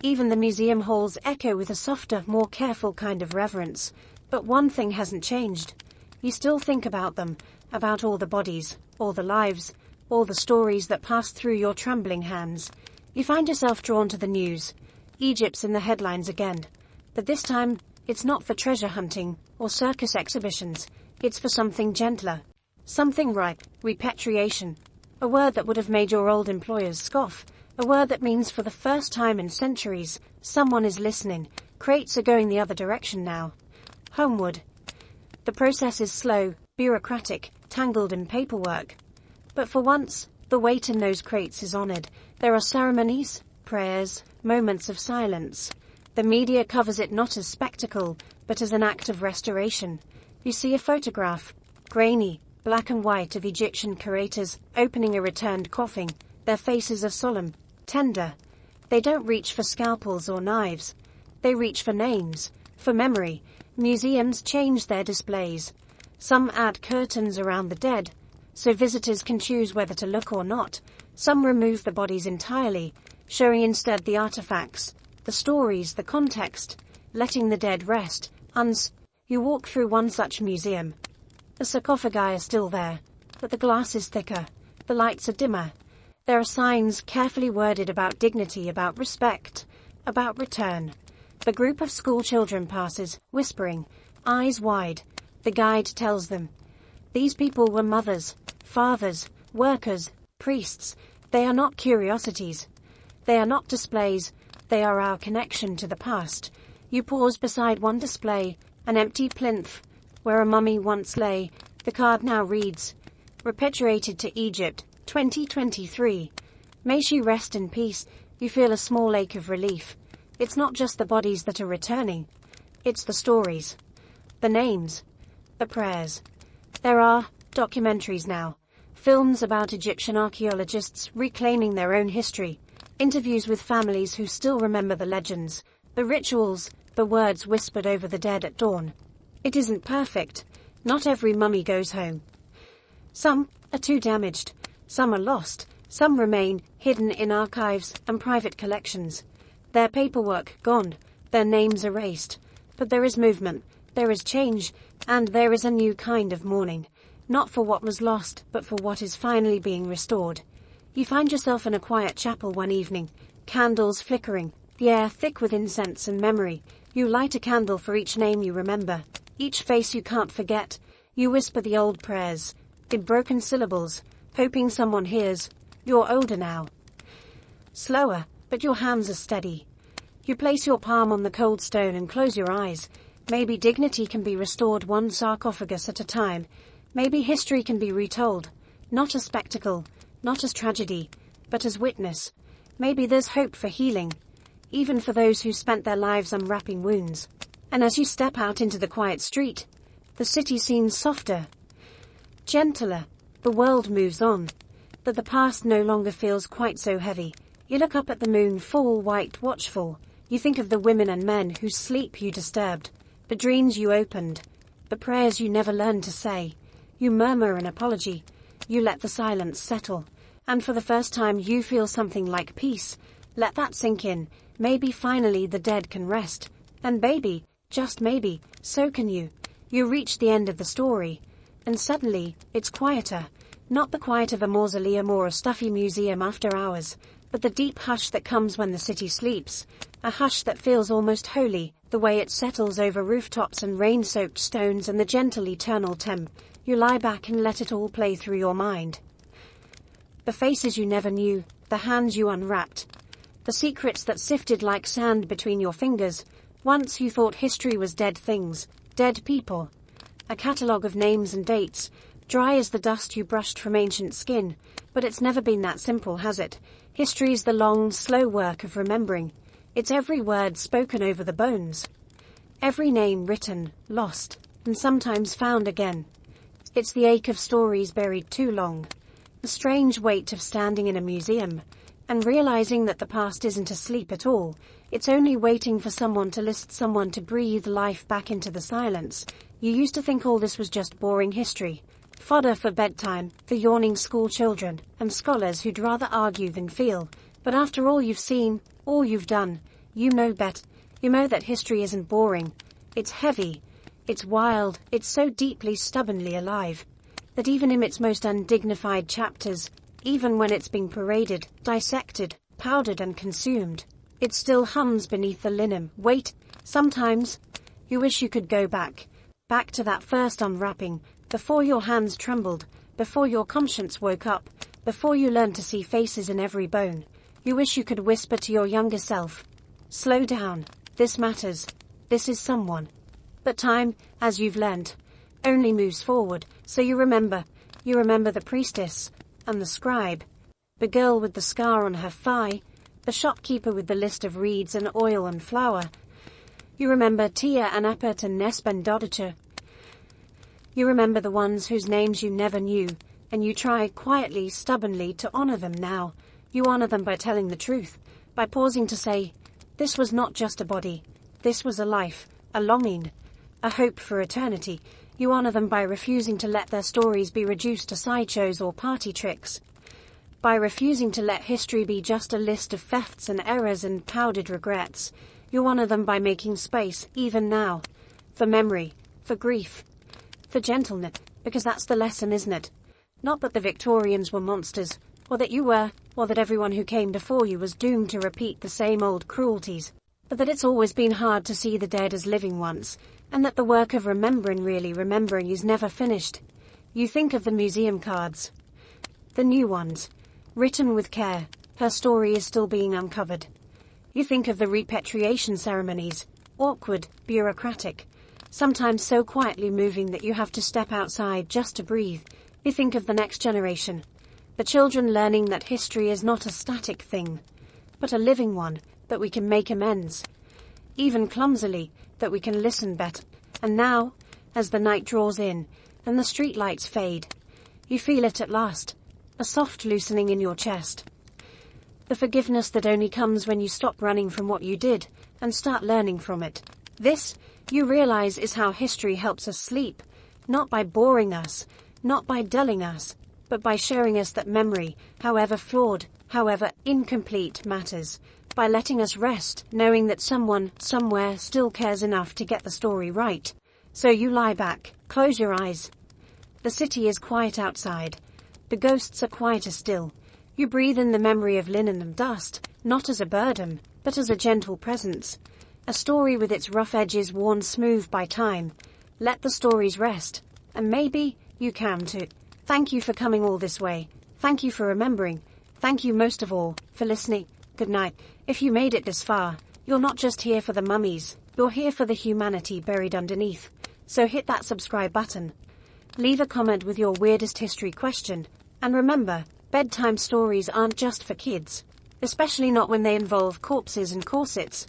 Even the museum halls echo with a softer, more careful kind of reverence. But one thing hasn't changed. You still think about them, about all the bodies, all the lives, all the stories that passed through your trembling hands. You find yourself drawn to the news. Egypt's in the headlines again. But this time, it's not for treasure hunting or circus exhibitions. It's for something gentler. Something ripe, repatriation. A word that would have made your old employers scoff. A word that means for the first time in centuries, someone is listening. Crates are going the other direction now. Homeward. The process is slow, bureaucratic, tangled in paperwork. But for once, the weight in those crates is honored. There are ceremonies, prayers, moments of silence. The media covers it not as spectacle, but as an act of restoration. You see a photograph, grainy, black and white, of Egyptian curators opening a returned coffin. Their faces are solemn, tender. They don't reach for scalpels or knives. They reach for names, for memory. Museums change their displays. Some add curtains around the dead, so visitors can choose whether to look or not. Some remove the bodies entirely, showing instead the artifacts, the stories, the context, letting the dead rest. You walk through one such museum. The sarcophagi are still there, but the glass is thicker, the lights are dimmer. There are signs carefully worded about dignity, about respect, about return. The group of school children passes, whispering, eyes wide. The guide tells them, these people were mothers, fathers, workers, priests. They are not curiosities. They are not displays. They are our connection to the past. You pause beside one display, an empty plinth, where a mummy once lay. The card now reads, repatriated to Egypt, 2023. May she rest in peace. You feel a small ache of relief. It's not just the bodies that are returning. It's the stories, the names, the prayers. There are documentaries now, films about Egyptian archaeologists reclaiming their own history, interviews with families who still remember the legends, the rituals, the words whispered over the dead at dawn. It isn't perfect. Not every mummy goes home. Some are too damaged. Some are lost. Some remain hidden in archives and private collections. Their paperwork gone, their names erased. But there is movement, there is change, and there is a new kind of mourning. Not for what was lost, but for what is finally being restored. You find yourself in a quiet chapel one evening, candles flickering, the air thick with incense and memory. You light a candle for each name you remember, each face you can't forget. You whisper the old prayers, in broken syllables, hoping someone hears. You're older now. Slower, but your hands are steady. You place your palm on the cold stone and close your eyes. Maybe dignity can be restored one sarcophagus at a time. Maybe history can be retold, not as spectacle, not as tragedy, but as witness. Maybe there's hope for healing, even for those who spent their lives unwrapping wounds. And as you step out into the quiet street, the city seems softer, gentler. The world moves on, but the past no longer feels quite so heavy. You look up at the moon, full, white, watchful. You think of the women and men whose sleep you disturbed, the dreams you opened, The prayers you never learned to say. You murmur an apology. You let the silence settle. And for the first time you feel something like peace. Let that sink in. Maybe finally the dead can rest. And baby, just maybe, so can you. You reach the end of the story. And suddenly, it's quieter. Not the quiet of a mausoleum or a stuffy museum after hours, but the deep hush that comes when the city sleeps. A hush that feels almost holy, the way it settles over rooftops and rain-soaked stones and the gentle eternal temp. You lie back and let it all play through your mind. The faces you never knew, the hands you unwrapped. The secrets that sifted like sand between your fingers. Once you thought history was dead things, dead people. A catalogue of names and dates, dry as the dust you brushed from ancient skin. But it's never been that simple, has it? History's the long, slow work of remembering. It's every word spoken over the bones. Every name written, lost, and sometimes found again. It's the ache of stories buried too long. The strange weight of standing in a museum and realizing that the past isn't asleep at all. It's only waiting for someone to breathe life back into the silence. You used to think all this was just boring history. Fodder for bedtime, for yawning school children, and scholars who'd rather argue than feel. But after all you've seen, all you've done, you know better. You know that history isn't boring. It's heavy. It's wild. It's so deeply, stubbornly alive that even in its most undignified chapters, even when it's being paraded, dissected, powdered and consumed, it still hums beneath the linen. Wait, sometimes you wish you could go back to that first unwrapping, before your hands trembled, before your conscience woke up, before you learned to see faces in every bone. You wish you could whisper to your younger self, slow down, this matters, this is someone. But time, as you've learned, only moves forward, so you remember the priestess, and the scribe, the girl with the scar on her thigh, the shopkeeper with the list of reeds and oil and flour. You remember Tia and Apet and Nesp and Dodicha. You remember the ones whose names you never knew, and you try quietly, stubbornly to honor them now. You honor them by telling the truth, by pausing to say, this was not just a body, this was a life, a longing, a hope for eternity. You honor them by refusing to let their stories be reduced to sideshows or party tricks. By refusing to let history be just a list of thefts and errors and powdered regrets. You honor them by making space, even now, for memory, for grief, for gentleness, because that's the lesson, isn't it? Not that the Victorians were monsters, or that you were, or that everyone who came before you was doomed to repeat the same old cruelties, but that it's always been hard to see the dead as living ones, and that the work of really remembering is never finished. You think of the museum cards, the new ones, written with care. Her story is still being uncovered. You think of the repatriation ceremonies, awkward, bureaucratic, sometimes so quietly moving that you have to step outside just to breathe. You think of the next generation, the children learning that history is not a static thing, but a living one, that we can make amends, even clumsily, that we can listen better. And now, as the night draws in, and the street lights fade, you feel it at last, a soft loosening in your chest. The forgiveness that only comes when you stop running from what you did, and start learning from it. This, you realize, is how history helps us sleep, not by boring us, not by dulling us, but by showing us that memory, however flawed, however incomplete, matters. By letting us rest, knowing that someone, somewhere, still cares enough to get the story right. So you lie back, close your eyes. The city is quiet outside. The ghosts are quieter still. You breathe in the memory of linen and dust, not as a burden, but as a gentle presence. A story with its rough edges worn smooth by time. Let the stories rest, and maybe you can too. Thank you for coming all this way. Thank you for remembering. Thank you most of all for listening. Good night. If you made it this far, you're not just here for the mummies, you're here for the humanity buried underneath. So hit that subscribe button. Leave a comment with your weirdest history question. And remember, bedtime stories aren't just for kids. Especially not when they involve corpses and corsets.